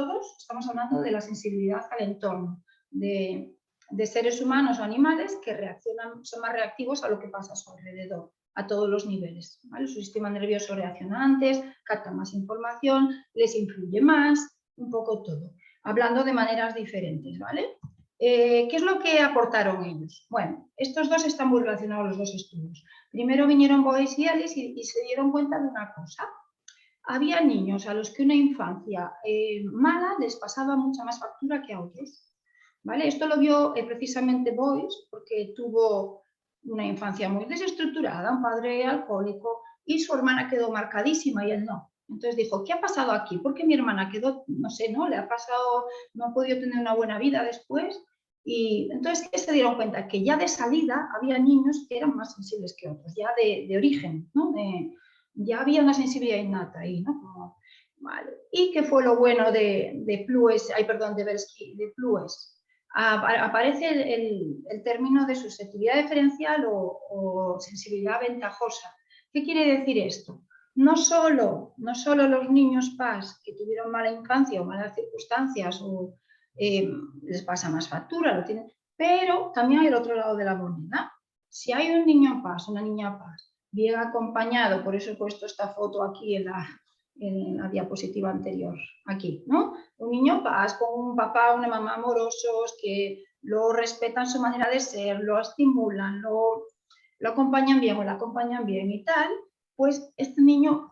hablando de la sensibilidad al entorno, de seres humanos o animales que son más reactivos a lo que pasa a su alrededor, a todos los niveles, ¿vale? Su sistema nervioso reacciona antes, capta más información, les influye más, un poco todo, hablando de maneras diferentes, ¿vale? ¿Qué es lo que aportaron ellos? Bueno, estos dos están muy relacionados los 2 estudios. Primero vinieron Boyce y Ellis y se dieron cuenta de una cosa. Había niños a los que una infancia mala les pasaba mucha más factura que a otros, ¿vale? Esto lo vio precisamente Boyce porque tuvo una infancia muy desestructurada, un padre alcohólico y su hermana quedó marcadísima y él no. Entonces dijo, ¿qué ha pasado aquí? ¿Por qué mi hermana quedó, no sé, no le ha pasado, no ha podido tener una buena vida después? Y entonces, ¿qué se dieron cuenta? Que ya de salida había niños que eran más sensibles que otros, ya de origen, ¿no? Ya había una sensibilidad innata ahí, ¿no? Como, vale. ¿Y qué fue lo bueno de Plues, de Belsky, de Plues? Aparece el término de susceptibilidad diferencial o sensibilidad ventajosa. ¿Qué quiere decir esto? no solo los niños PAS que tuvieron mala infancia o malas circunstancias o les pasa más factura, lo tienen, pero también hay el otro lado de la moneda. Si hay un niño PAS, una niña PAS, bien acompañado, por eso he puesto esta foto aquí en la diapositiva anterior, aquí, ¿no? Un niño PAS con un papá o una mamá amorosos que lo respetan su manera de ser, lo estimulan, lo acompañan bien o la acompañan bien y tal, pues este niño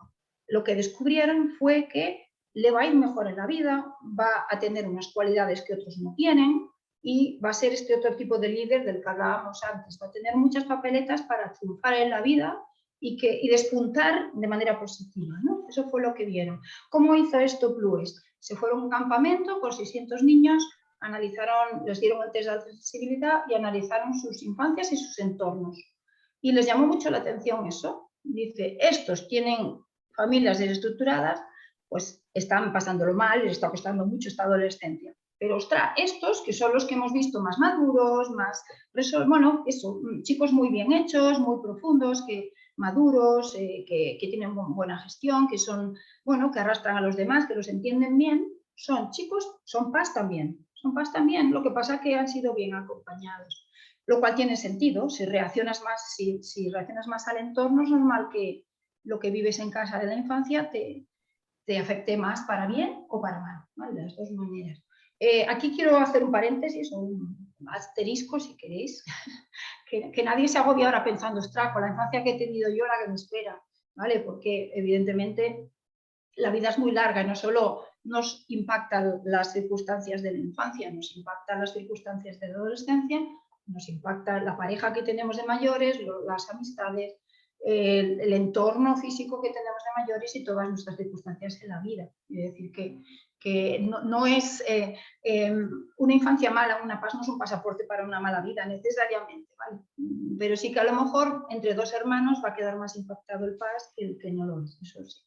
lo que descubrieron fue que le va a ir mejor en la vida, va a tener unas cualidades que otros no tienen y va a ser este otro tipo de líder del que hablábamos antes, va a tener muchas papeletas para triunfar en la vida y despuntar de manera positiva, ¿no? Eso fue lo que vieron. ¿Cómo hizo esto Plues? Se fueron a un campamento con 600 niños, analizaron, les dieron el test de accesibilidad y analizaron sus infancias y sus entornos. Y les llamó mucho la atención eso. Dice, estos tienen familias desestructuradas, pues están pasándolo mal, les está costando mucho esta adolescencia. Pero, ostras, estos que son los que hemos visto más maduros, más, bueno, eso, chicos muy bien hechos, muy profundos, que maduros, que tienen buena gestión, que son, bueno, que arrastran a los demás, que los entienden bien, son chicos, son PAS también, lo que pasa es que han sido bien acompañados, lo cual tiene sentido, si reaccionas más al entorno, es normal que lo que vives en casa de la infancia te afecte más para bien o para mal, ¿vale? De las dos maneras. Aquí quiero hacer un paréntesis o un asterisco, si queréis, que nadie se agobie ahora pensando, ostras, con la infancia que he tenido yo, la que me espera, ¿vale? Porque evidentemente la vida es muy larga y no solo nos impactan las circunstancias de la infancia, nos impactan las circunstancias de la adolescencia, nos impacta la pareja que tenemos de mayores, las amistades, el entorno físico que tenemos de mayores y todas nuestras circunstancias en la vida. Es decir, que no es una infancia mala, una PAS no es un pasaporte para una mala vida necesariamente, ¿vale? Pero sí que a lo mejor entre dos hermanos va a quedar más impactado el PAS que el que no lo es, eso sí.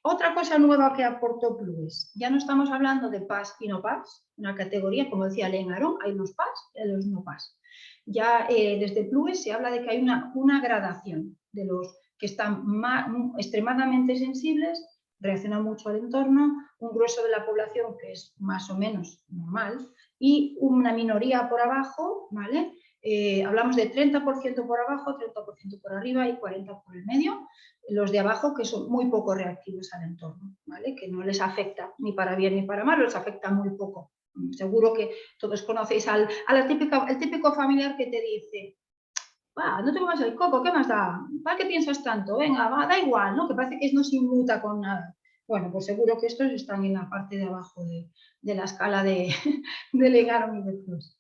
Otra cosa nueva que aportó Plues, ya no estamos hablando de PAS y no PAS, una categoría, como decía Len Aron, hay los PAS y los no PAS. Ya desde Plues se habla de que hay una gradación de los que están extremadamente sensibles, reaccionan mucho al entorno, un grueso de la población que es más o menos normal y una minoría por abajo, ¿vale? Hablamos de 30% por abajo, 30% por arriba y 40% por el medio. Los de abajo que son muy poco reactivos al entorno, ¿vale? Que no les afecta ni para bien ni para mal, les afecta muy poco. Seguro que todos conocéis el típico familiar que te dice, no te comas el coco, ¿qué más da? ¿Para qué piensas tanto? Venga, va, da igual, ¿no? Que parece que no se inmuta con nada. Bueno, pues seguro que estos están en la parte de abajo de la escala de Len Aron y de Plues.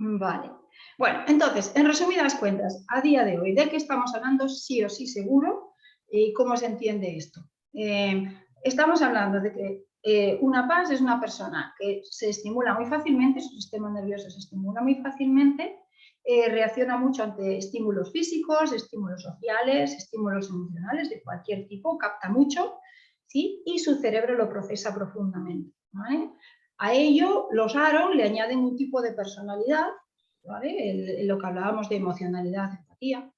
Vale. Bueno, entonces, en resumidas cuentas, a día de hoy, ¿de qué estamos hablando? Sí o sí seguro. ¿Y cómo se entiende esto? Estamos hablando de que una PAS es una persona que se estimula muy fácilmente, su sistema nervioso se estimula muy fácilmente, reacciona mucho ante estímulos físicos, estímulos sociales, estímulos emocionales de cualquier tipo, capta mucho, ¿sí? Y su cerebro lo procesa profundamente, ¿vale? A ello, los Aron le añaden un tipo de personalidad, ¿vale? Lo que hablábamos de emocionalidad, empatía.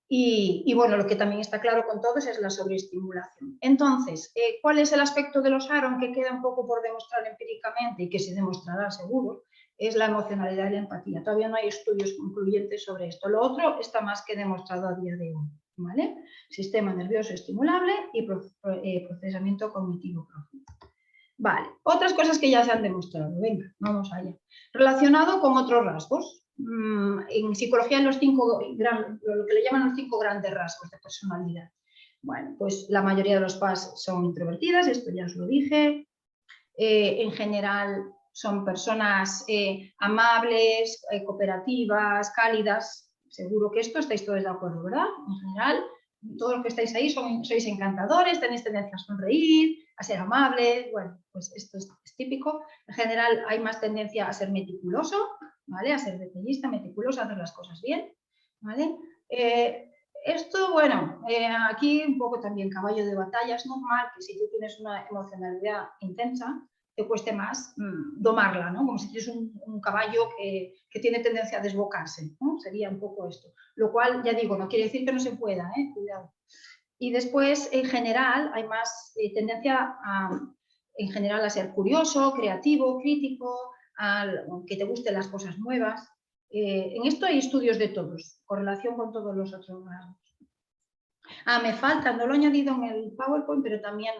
Y bueno, lo que también está claro con todos es la sobreestimulación. Entonces, ¿cuál es el aspecto de los Aron que queda un poco por demostrar empíricamente y que se demostrará seguro? Es la emocionalidad y la empatía. Todavía no hay estudios concluyentes sobre esto. Lo otro está más que demostrado a día de hoy, ¿vale? Sistema nervioso estimulable y procesamiento cognitivo profundo. Vale, otras cosas que ya se han demostrado. Venga, vamos allá. Relacionado con otros rasgos. En psicología, lo que le llaman los 5 grandes rasgos de personalidad. Bueno, pues la mayoría de los PAS son introvertidas, esto ya os lo dije. En general son personas amables, cooperativas, cálidas. Seguro que esto estáis todos de acuerdo, ¿verdad? En general, todos los que estáis ahí sois encantadores, tenéis tendencia a sonreír, a ser amables. Bueno, pues esto es típico. En general hay más tendencia a ser meticuloso, ¿vale? A ser detallista, meticuloso, a hacer las cosas bien, ¿vale? Esto, bueno, aquí un poco también caballo de batalla. Es normal que si tú tienes una emocionalidad intensa, te cueste más domarla, ¿no? Como si tienes un caballo que tiene tendencia a desbocarse, ¿no? Sería un poco esto. Lo cual, ya digo, no quiere decir que no se pueda, cuidado. Y después, en general, hay más tendencia en general a ser curioso, creativo, crítico, que te gusten las cosas nuevas. En esto hay estudios de todos, con relación con todos los otros rasgos. Me falta, no lo he añadido en el PowerPoint, pero también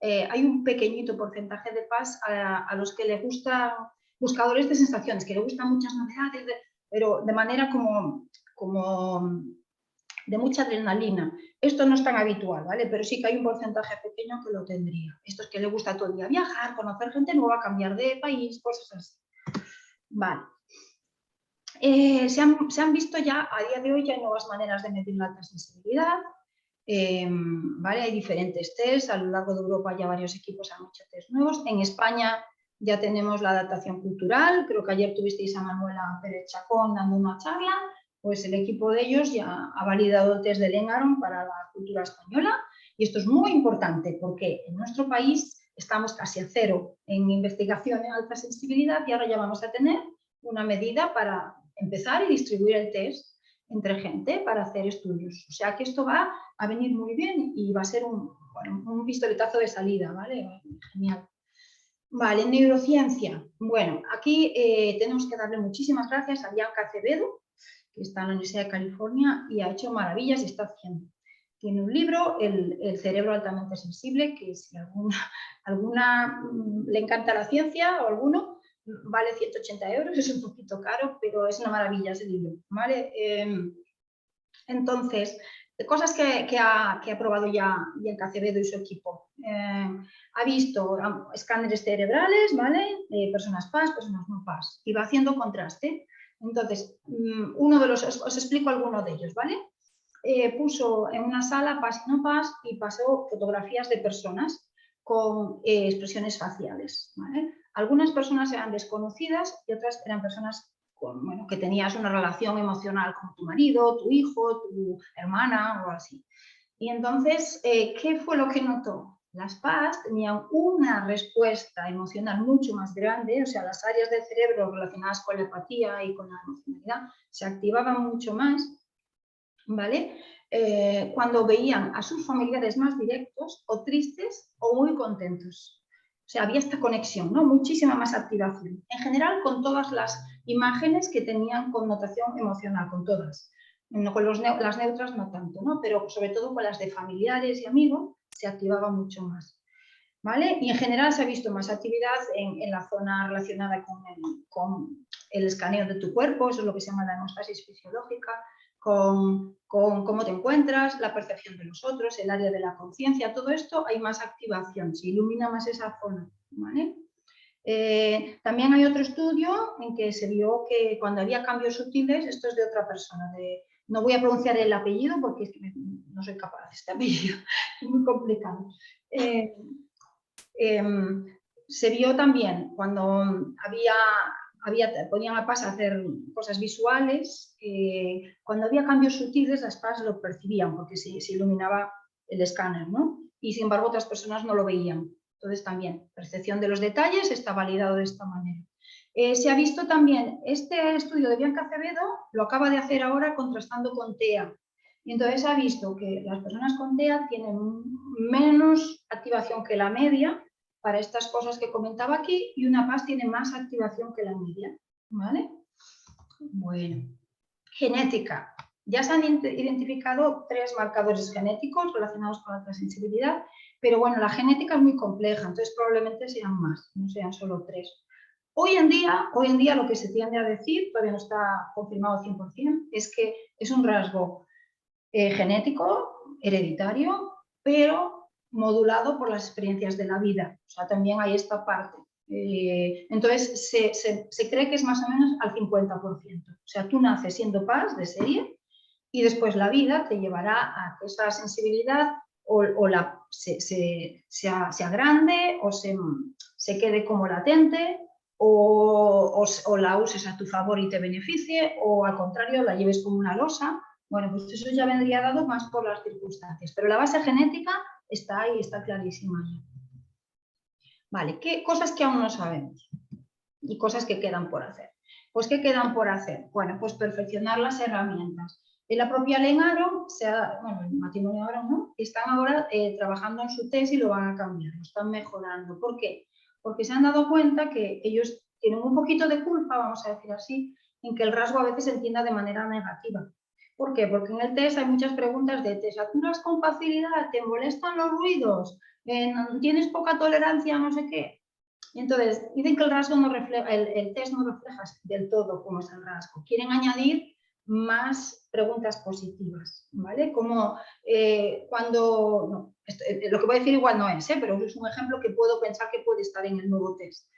hay un pequeñito porcentaje de PAS a los que les gustan buscadores de sensaciones, que les gustan muchas novedades, pero de manera como de mucha adrenalina. Esto no es tan habitual, ¿vale? Pero sí que hay un porcentaje pequeño que lo tendría. Esto es que le gusta todo el día viajar, conocer gente nueva, cambiar de país, cosas así. Vale. Se han visto ya, a día de hoy, ya hay nuevas maneras de medir la alta sensibilidad. ¿Vale? Hay diferentes test, a lo largo de Europa ya varios equipos han hecho test nuevos. En España ya tenemos la adaptación cultural, creo que ayer tuvisteis a Manuela Pérez Chacón dando una charla, pues el equipo de ellos ya ha validado el test de Lengaron para la cultura española, y esto es muy importante porque en nuestro país estamos casi a cero en investigación en alta sensibilidad y ahora ya vamos a tener una medida para empezar y distribuir el test entre gente para hacer estudios. O sea que esto va a venir muy bien y va a ser un pistoletazo de salida, ¿vale? Genial. Vale, neurociencia. Bueno, aquí tenemos que darle muchísimas gracias a Bianca Acevedo, que está en la Universidad de California y ha hecho maravillas y está haciendo. Tiene un libro, El cerebro altamente sensible, que si alguna le encanta la ciencia o alguno, vale 180 euros, es un poquito caro, pero es una maravilla ese libro, ¿vale? Entonces, cosas que ha probado ya Bianca Acevedo y su equipo. Ha visto escáneres cerebrales, ¿vale? Personas PAS, personas no PAS, y va haciendo contraste. Entonces, os explico alguno de ellos, ¿vale? Puso en una sala PAS y no PAS y pasó fotografías de personas con expresiones faciales, ¿vale? Algunas personas eran desconocidas y otras eran personas que tenías una relación emocional con tu marido, tu hijo, tu hermana o así. Y entonces, ¿qué fue lo que notó? Las PAS tenían una respuesta emocional mucho más grande, o sea, las áreas del cerebro relacionadas con la empatía y con la emocionalidad se activaban mucho más, ¿vale? Cuando veían a sus familiares más directos o tristes o muy contentos. O sea, había esta conexión, ¿no? Muchísima más activación. En general, con todas las imágenes que tenían connotación emocional, con todas. No, con las neutras no tanto, ¿no? Pero sobre todo con las de familiares y amigos se activaba mucho más. ¿Vale? Y en general se ha visto más actividad en la zona relacionada con el escaneo de tu cuerpo, eso es lo que se llama la hemostasis fisiológica, con cómo te encuentras, la percepción de los otros, el área de la conciencia, todo esto hay más activación, se ilumina más esa zona, ¿vale? También hay otro estudio en que se vio que cuando había cambios sutiles, esto es de otra persona, no voy a pronunciar el apellido porque es que no soy capaz de este apellido, es muy complicado. Se vio también cuando ponían a PAS a hacer cosas visuales, cuando había cambios sutiles las PAS lo percibían porque se iluminaba el escáner, ¿no? Y sin embargo otras personas no lo veían. Entonces también, percepción de los detalles está validado de esta manera. Se ha visto también, este estudio de Bianca Acevedo lo acaba de hacer ahora contrastando con TEA. Y entonces ha visto que las personas con TEA tienen menos activación que la media para estas cosas que comentaba aquí y una PAS tiene más activación que la media, ¿vale? Bueno, genética. Ya se han identificado 3 marcadores genéticos relacionados con la alta sensibilidad, pero bueno, la genética es muy compleja, entonces probablemente sean más, no sean solo 3. Hoy en día lo que se tiende a decir, todavía no está confirmado 100%, es que es un rasgo genético, hereditario, pero modulado por las experiencias de la vida. O sea, también hay esta parte. Entonces, se cree que es más o menos al 50%. O sea, tú naces siendo PAS de serie y después la vida te llevará a que esa sensibilidad sea grande o se quede como latente o la uses a tu favor y te beneficie o al contrario la lleves como una losa. Bueno, pues eso ya vendría dado más por las circunstancias, pero la base genética está ahí, está clarísima. Vale, ¿qué cosas que aún no sabemos? Y cosas que quedan por hacer. Pues, ¿qué quedan por hacer? Bueno, pues perfeccionar las herramientas. En la propia Lenaro, bueno, el matrimonio ahora no, están ahora trabajando en su test y lo van a cambiar, lo están mejorando. ¿Por qué? Porque se han dado cuenta que ellos tienen un poquito de culpa, vamos a decir así, en que el rasgo a veces se entienda de manera negativa. ¿Por qué? Porque en el test hay muchas preguntas de ¿te saturas con facilidad? ¿Te molestan los ruidos? ¿Tienes poca tolerancia a no sé qué? Y entonces, dicen que el rasgo no refleja, el test no refleja del todo cómo es el rasgo. Quieren añadir más preguntas positivas, ¿vale? Como cuando, no, lo que voy a decir igual no es, pero es un ejemplo que puedo pensar que puede estar en el nuevo test.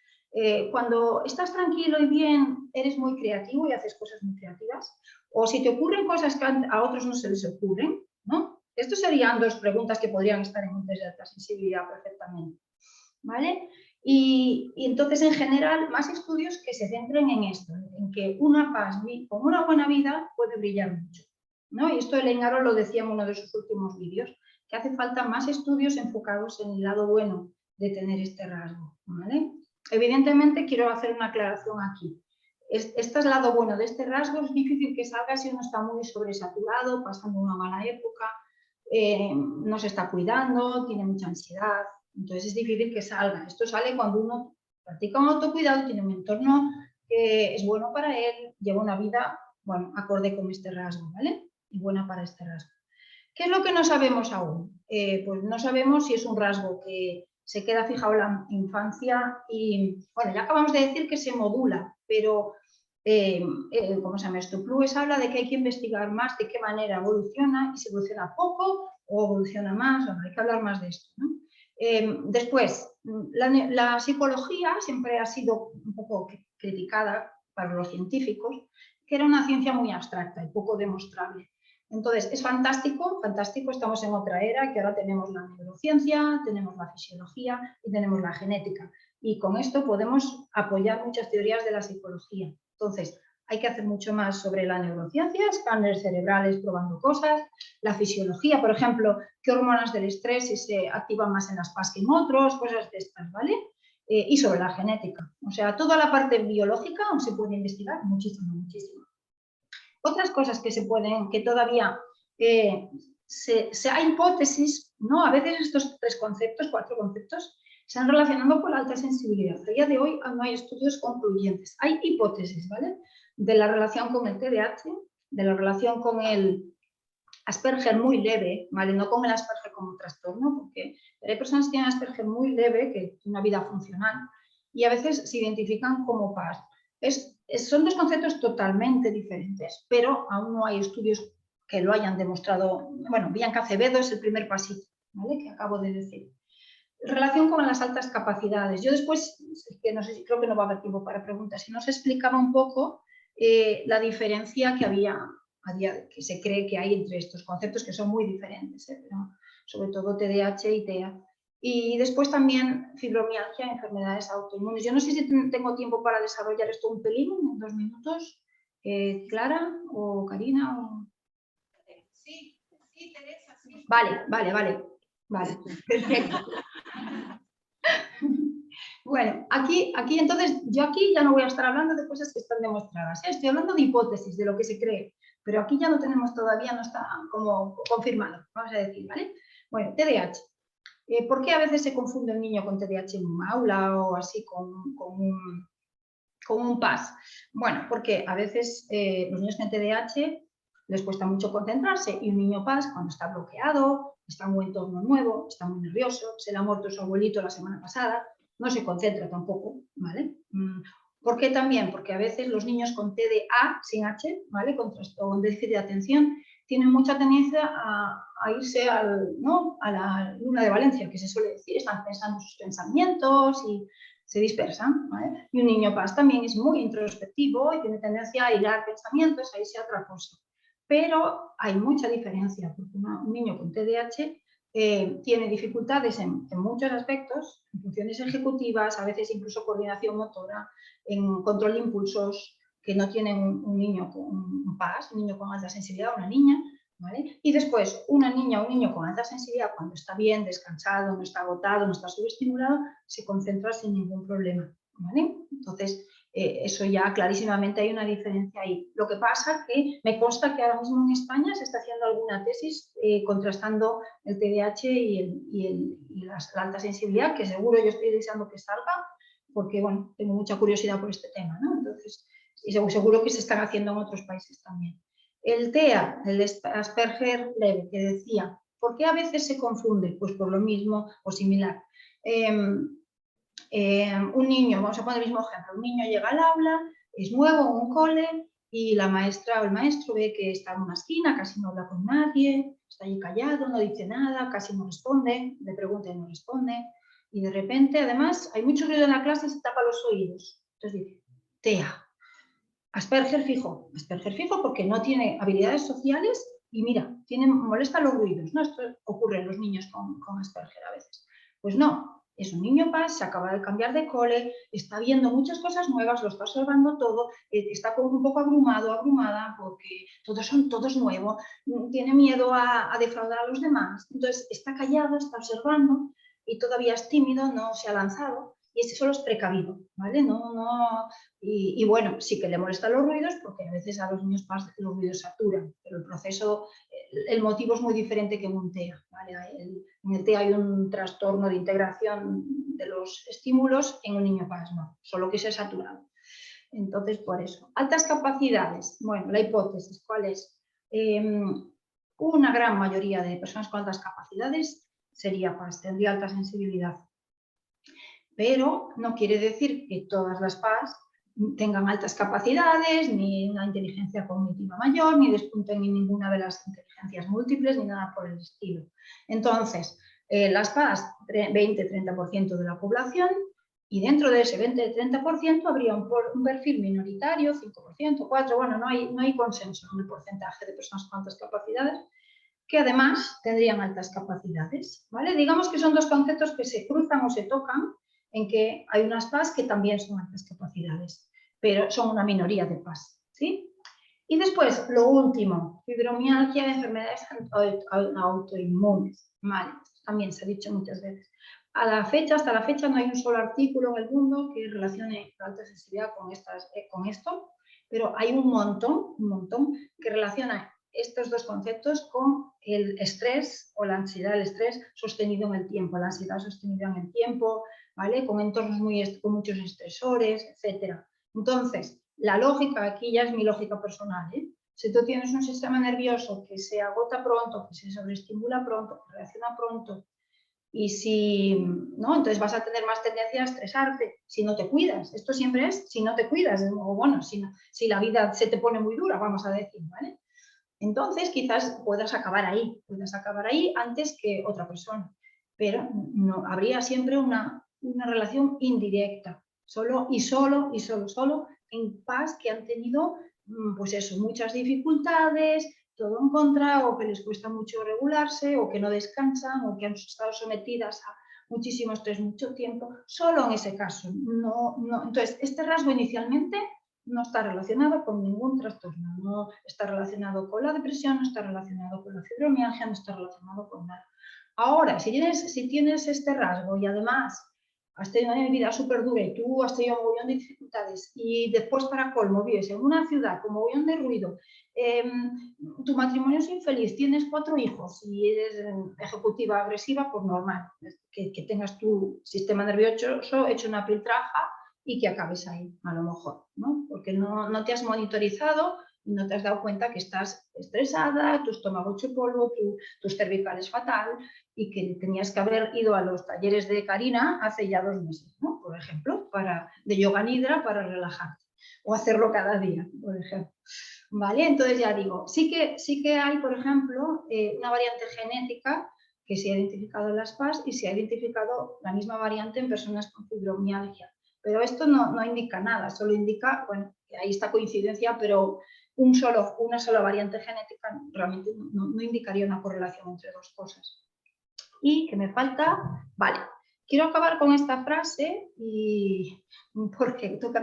Cuando estás tranquilo y bien, eres muy creativo y haces cosas muy creativas, o si te ocurren cosas que a otros no se les ocurren, ¿no? Estos serían dos preguntas que podrían estar en un test de alta sensibilidad perfectamente, ¿vale? Y entonces, en general, más estudios que se centren en esto, en que una paz con una buena vida puede brillar mucho, ¿no? Y esto Elaine Aron lo decía en uno de sus últimos vídeos, que hace falta más estudios enfocados en el lado bueno de tener este rasgo, ¿vale? Evidentemente, quiero hacer una aclaración aquí. Este es el lado bueno de este rasgo, es difícil que salga si uno está muy sobresaturado, pasando una mala época, no se está cuidando, tiene mucha ansiedad. Entonces es difícil que salga. Esto sale cuando uno practica un autocuidado, tiene un entorno que es bueno para él, lleva una vida, bueno, acorde con este rasgo, ¿vale? Y buena para este rasgo. ¿Qué es lo que no sabemos aún? Pues no sabemos si es un rasgo que se queda fijado en la infancia y, bueno, ya acabamos de decir que se modula, pero, ¿cómo se llama esto? Plues habla de que hay que investigar más de qué manera evoluciona y si evoluciona poco o evoluciona más, bueno, hay que hablar más de esto, ¿no? Después, la psicología siempre ha sido un poco criticada para los científicos, que era una ciencia muy abstracta y poco demostrable. Entonces, es fantástico, fantástico, estamos en otra era, que ahora tenemos la neurociencia, tenemos la fisiología y tenemos la genética. Y con esto podemos apoyar muchas teorías de la psicología. Entonces, hay que hacer mucho más sobre la neurociencia, escáneres cerebrales probando cosas, la fisiología, por ejemplo, qué hormonas del estrés si se activan más en las PAS que en otros, cosas de estas, ¿vale? Y sobre la genética. O sea, toda la parte biológica aún se puede investigar muchísimo, muchísimo. Otras cosas que se pueden, que todavía hay hipótesis, ¿no? A veces estos 4 conceptos, se han relacionado con la alta sensibilidad. A día de hoy no hay estudios concluyentes. Hay hipótesis, ¿vale? De la relación con el TDAH, de la relación con el Asperger muy leve, ¿vale? No con el Asperger como trastorno, porque hay personas que tienen Asperger muy leve, que tienen una vida funcional, y a veces se identifican como PAS. Son dos conceptos totalmente diferentes, pero aún no hay estudios que lo hayan demostrado. Bueno, Bianca Acevedo es el primer pasito, ¿vale? Que acabo de decir. Relación con las altas capacidades. Yo después, que no sé, creo que no va a haber tiempo para preguntas, si nos explicaba un poco la diferencia que había, que se cree que hay entre estos conceptos, que son muy diferentes, pero sobre todo TDAH y TEA. Y después también fibromialgia, enfermedades autoinmunes. Yo no sé si tengo tiempo para desarrollar esto un pelín, en 2 minutos. Clara o Karina. Sí, Teresa, sí. Vale, perfecto. Bueno, aquí entonces, yo aquí ya no voy a estar hablando de cosas que están demostradas, ¿eh? Estoy hablando de hipótesis, de lo que se cree, pero aquí ya no tenemos todavía, no está como confirmado, vamos a decir, ¿vale? Bueno, TDAH. ¿Por qué a veces se confunde un niño con TDAH en un aula o así con un PAS? Bueno, porque a veces los niños con TDAH les cuesta mucho concentrarse y un niño PAS, cuando está bloqueado, está en un entorno nuevo, está muy nervioso, se le ha muerto su abuelito la semana pasada, no se concentra tampoco, ¿vale? ¿Por qué también? Porque a veces los niños con TDA sin H, ¿vale? Con déficit de atención, tienen mucha tendencia a irse a la luna de Valencia, que se suele decir, están pensando sus pensamientos y se dispersan, ¿vale? Y un niño PAS también es muy introspectivo y tiene tendencia a hilar pensamientos, a irse a otra cosa. Pero hay mucha diferencia, porque un niño con TDAH tiene dificultades en muchos aspectos, en funciones ejecutivas, a veces incluso coordinación motora, en control de impulsos, que no tienen un niño con un PAS, un niño con alta sensibilidad, una niña, ¿vale? Y después, una niña o un niño con alta sensibilidad, cuando está bien, descansado, no está agotado, no está subestimulado, se concentra sin ningún problema, ¿vale? Entonces, eso ya clarísimamente hay una diferencia ahí. Lo que pasa que me consta que ahora mismo en España se está haciendo alguna tesis contrastando el TDAH y la alta sensibilidad, que seguro yo estoy deseando que salga, porque bueno, tengo mucha curiosidad por este tema, ¿no? Entonces, y seguro que se están haciendo en otros países también. El TEA, el Asperger leve, que decía, ¿por qué a veces se confunde? Pues por lo mismo o similar. Un niño, vamos a poner el mismo ejemplo, un niño llega al aula, es nuevo en un cole y la maestra o el maestro ve que está en una esquina, casi no habla con nadie, está allí callado, no dice nada, casi no responde, le pregunta y no responde, y de repente, además, hay mucho ruido en la clase y se tapa los oídos. Entonces dice, TEA, Asperger fijo porque no tiene habilidades sociales y mira, molesta los ruidos, ¿no? Esto ocurre en los niños con Asperger a veces. Pues no, es un niño PAS, se acaba de cambiar de cole, está viendo muchas cosas nuevas, lo está observando todo, está como un poco abrumado, abrumada, porque todo es nuevo, tiene miedo a defraudar a los demás, entonces está callado, está observando y todavía es tímido, no se ha lanzado. Y ese solo es precavido, ¿vale? Y bueno, sí que le molestan los ruidos porque a veces a los niños PAS los ruidos saturan, pero el proceso, el motivo es muy diferente que en un TEA, ¿vale? En el TEA hay un trastorno de integración de los estímulos, en un niño PAS no, solo que se ha saturado. Entonces, por eso. Altas capacidades, bueno, la hipótesis, ¿cuál es? Una gran mayoría de personas con altas capacidades sería PAS, tendría alta sensibilidad. Pero no quiere decir que todas las PAS tengan altas capacidades, ni una inteligencia cognitiva mayor, ni despunten en ninguna de las inteligencias múltiples, ni nada por el estilo. Entonces, las PAS, 20-30% de la población, y dentro de ese 20-30% habría un perfil minoritario, 5%, 4%, bueno, no hay consenso en el porcentaje de personas con altas capacidades, que además tendrían altas capacidades, ¿vale? Digamos que son dos conceptos que se cruzan o se tocan, en que hay unas PAS que también son altas capacidades, pero son una minoría de PAS, ¿sí? Y después, lo último, fibromialgia, enfermedades autoinmunes, ¿vale? También se ha dicho muchas veces. Hasta la fecha no hay un solo artículo en el mundo que relacione la alta sensibilidad con esto, pero hay un montón que relaciona estos dos conceptos con el estrés o la ansiedad, el estrés sostenido en el tiempo, la ansiedad sostenida en el tiempo, ¿vale? Con entornos con muchos estresores, etc. Entonces, la lógica, aquí ya es mi lógica personal, ¿eh? Si tú tienes un sistema nervioso que se agota pronto, que se sobreestimula pronto, que reacciona pronto, y si no, entonces vas a tener más tendencia a estresarte si no te cuidas. Esto siempre es si no te cuidas, o bueno, si la vida se te pone muy dura, vamos a decir, ¿vale? Entonces quizás puedas acabar ahí antes que otra persona, pero no, habría siempre una relación indirecta, solo en PAS que han tenido, pues eso, muchas dificultades, todo en contra, o que les cuesta mucho regularse, o que no descansan, o que han estado sometidas a muchísimo estrés mucho tiempo, solo en ese caso. Entonces, este rasgo inicialmente no está relacionado con ningún trastorno, no está relacionado con la depresión, no está relacionado con la fibromialgia, no está relacionado con nada. Ahora, si tienes este rasgo y además has tenido una vida súper dura y tú has tenido un montón de dificultades y después para colmo vives en una ciudad con un montón de ruido, tu matrimonio es infeliz, tienes 4 hijos y eres ejecutiva agresiva, pues normal, que tengas tu sistema nervioso hecho una piltrafa y que acabes ahí, a lo mejor, ¿no? Porque no te has monitorizado y no te has dado cuenta que estás estresada, tu estómago hecho polvo, tus cervicales fatal y que tenías que haber ido a los talleres de Karina hace ya 2 meses, ¿no? Por ejemplo, de yoga nidra para relajarte o hacerlo cada día, por ejemplo. ¿Vale? Entonces ya digo, sí que hay, por ejemplo, una variante genética que se ha identificado en las PAS y se ha identificado la misma variante en personas con fibromialgia. Pero esto no indica nada, solo indica, bueno, que hay esta coincidencia, pero una sola variante genética realmente no indicaría una correlación entre dos cosas. Y que me falta, vale, quiero acabar con esta frase y porque tú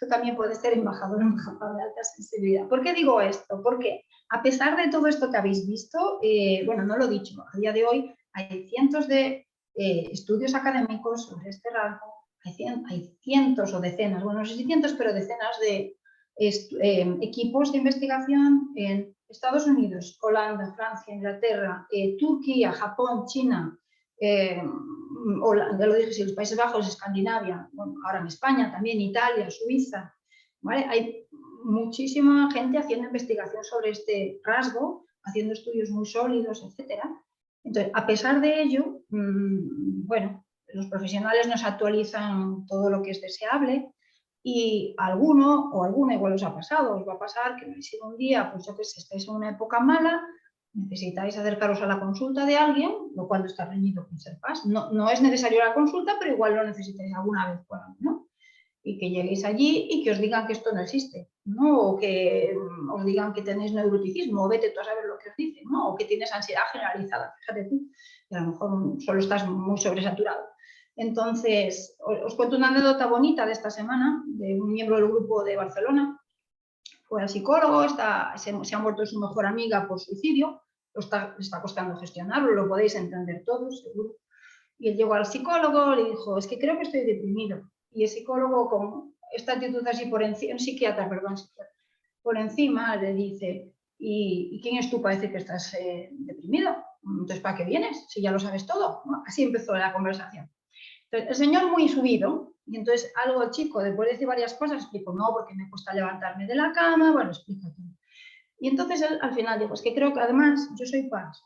también puedes ser embajador o embajadora de alta sensibilidad. ¿Por qué digo esto? Porque a pesar de todo esto que habéis visto, bueno, no lo he dicho, a día de hoy hay cientos de estudios académicos sobre este rasgo, hay cientos o decenas, bueno, no sé si cientos, pero decenas de equipos de investigación en Estados Unidos, Holanda, Francia, Inglaterra, Turquía, Japón, China, Holanda, ya lo dije, si los Países Bajos, Escandinavia, bueno, ahora en España también, Italia, Suiza, ¿vale? Hay muchísima gente haciendo investigación sobre este rasgo, haciendo estudios muy sólidos, etcétera. Entonces, a pesar de ello, bueno, los profesionales nos actualizan todo lo que es deseable y alguno o alguna igual os ha pasado, os va a pasar que si un día, pues yo que sé, estáis en una época mala, necesitáis acercaros a la consulta de alguien, lo cual está reñido con ser PAS. No es necesario la consulta, pero igual lo necesitáis alguna vez por año, ¿no? Y que lleguéis allí y que os digan que esto no existe, ¿no? O que os digan que tenéis neuroticismo, o vete tú a saber lo que os dicen, ¿no? O que tienes ansiedad generalizada, fíjate tú, que a lo mejor solo estás muy sobresaturado. Entonces, os cuento una anécdota bonita de esta semana, de un miembro del grupo de Barcelona. Fue al psicólogo, se ha muerto su mejor amiga por suicidio, le está costando gestionarlo, lo podéis entender todos, seguro. Y él llegó al psicólogo, le dijo, es que creo que estoy deprimido. Y el psicólogo, con esta actitud así por encima, un psiquiatra, perdón, por encima, le dice, ¿y quién es tú para decir que estás deprimido? Entonces, ¿para qué vienes? Si ya lo sabes todo. ¿No? Así empezó la conversación. Entonces, el señor muy subido, y entonces algo el chico, después de decir varias cosas, explicó, no, porque me cuesta levantarme de la cama, bueno, explica todo. Y entonces él al final dijo, es que creo que además yo soy PAS.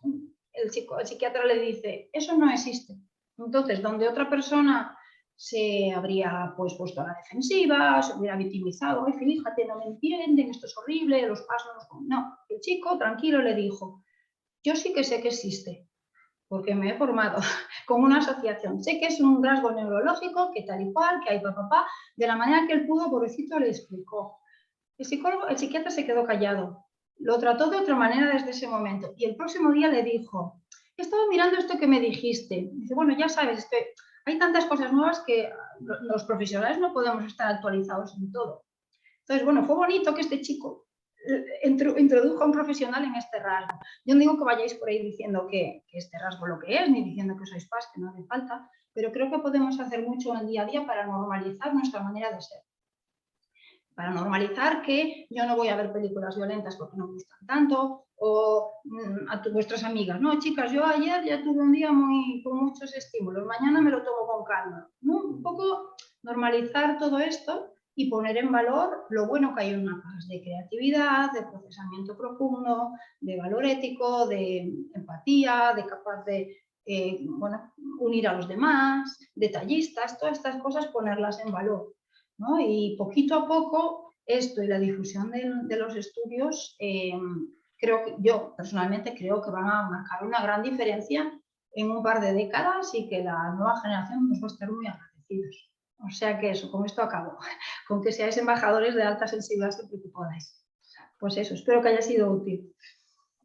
El psiquiatra le dice, eso no existe. Entonces, donde otra persona se habría pues puesto a la defensiva, se hubiera victimizado, ay, fíjate, no me entienden, esto es horrible, los PAS no los... No, el chico tranquilo le dijo, yo sí que sé que existe, porque me he formado con una asociación. Sé que es un rasgo neurológico, que tal y cual, que hay papá, de la manera que él pudo, pobrecito, le explicó. El psiquiatra se quedó callado. Lo trató de otra manera desde ese momento. Y el próximo día le dijo, he estado mirando esto que me dijiste. Dice, bueno, ya sabes, es que hay tantas cosas nuevas que los profesionales no podemos estar actualizados en todo. Entonces, bueno, fue bonito que este chico introdujo a un profesional en este rasgo. Yo no digo que vayáis por ahí diciendo que este rasgo lo que es, ni diciendo que sois PAS, que no hace falta, pero creo que podemos hacer mucho en el día a día para normalizar nuestra manera de ser. Para normalizar que yo no voy a ver películas violentas porque no me gustan tanto, o a vuestras amigas, no, chicas, yo ayer ya tuve un día con muchos estímulos, mañana me lo tomo con calma, ¿no? Un poco normalizar todo esto y poner en valor lo bueno que hay en una PAS, de creatividad, de procesamiento profundo, de valor ético, de empatía, de capaz de bueno, unir a los demás, detallistas, todas estas cosas ponerlas en valor. ¿No? Y poquito a poco esto y la difusión de los estudios, yo personalmente creo que van a marcar una gran diferencia en un par de décadas y que la nueva generación nos va a estar muy agradecidos. O sea que eso, con esto acabo, con que seáis embajadores de alta sensibilidad siempre que podáis. Pues eso, espero que haya sido útil.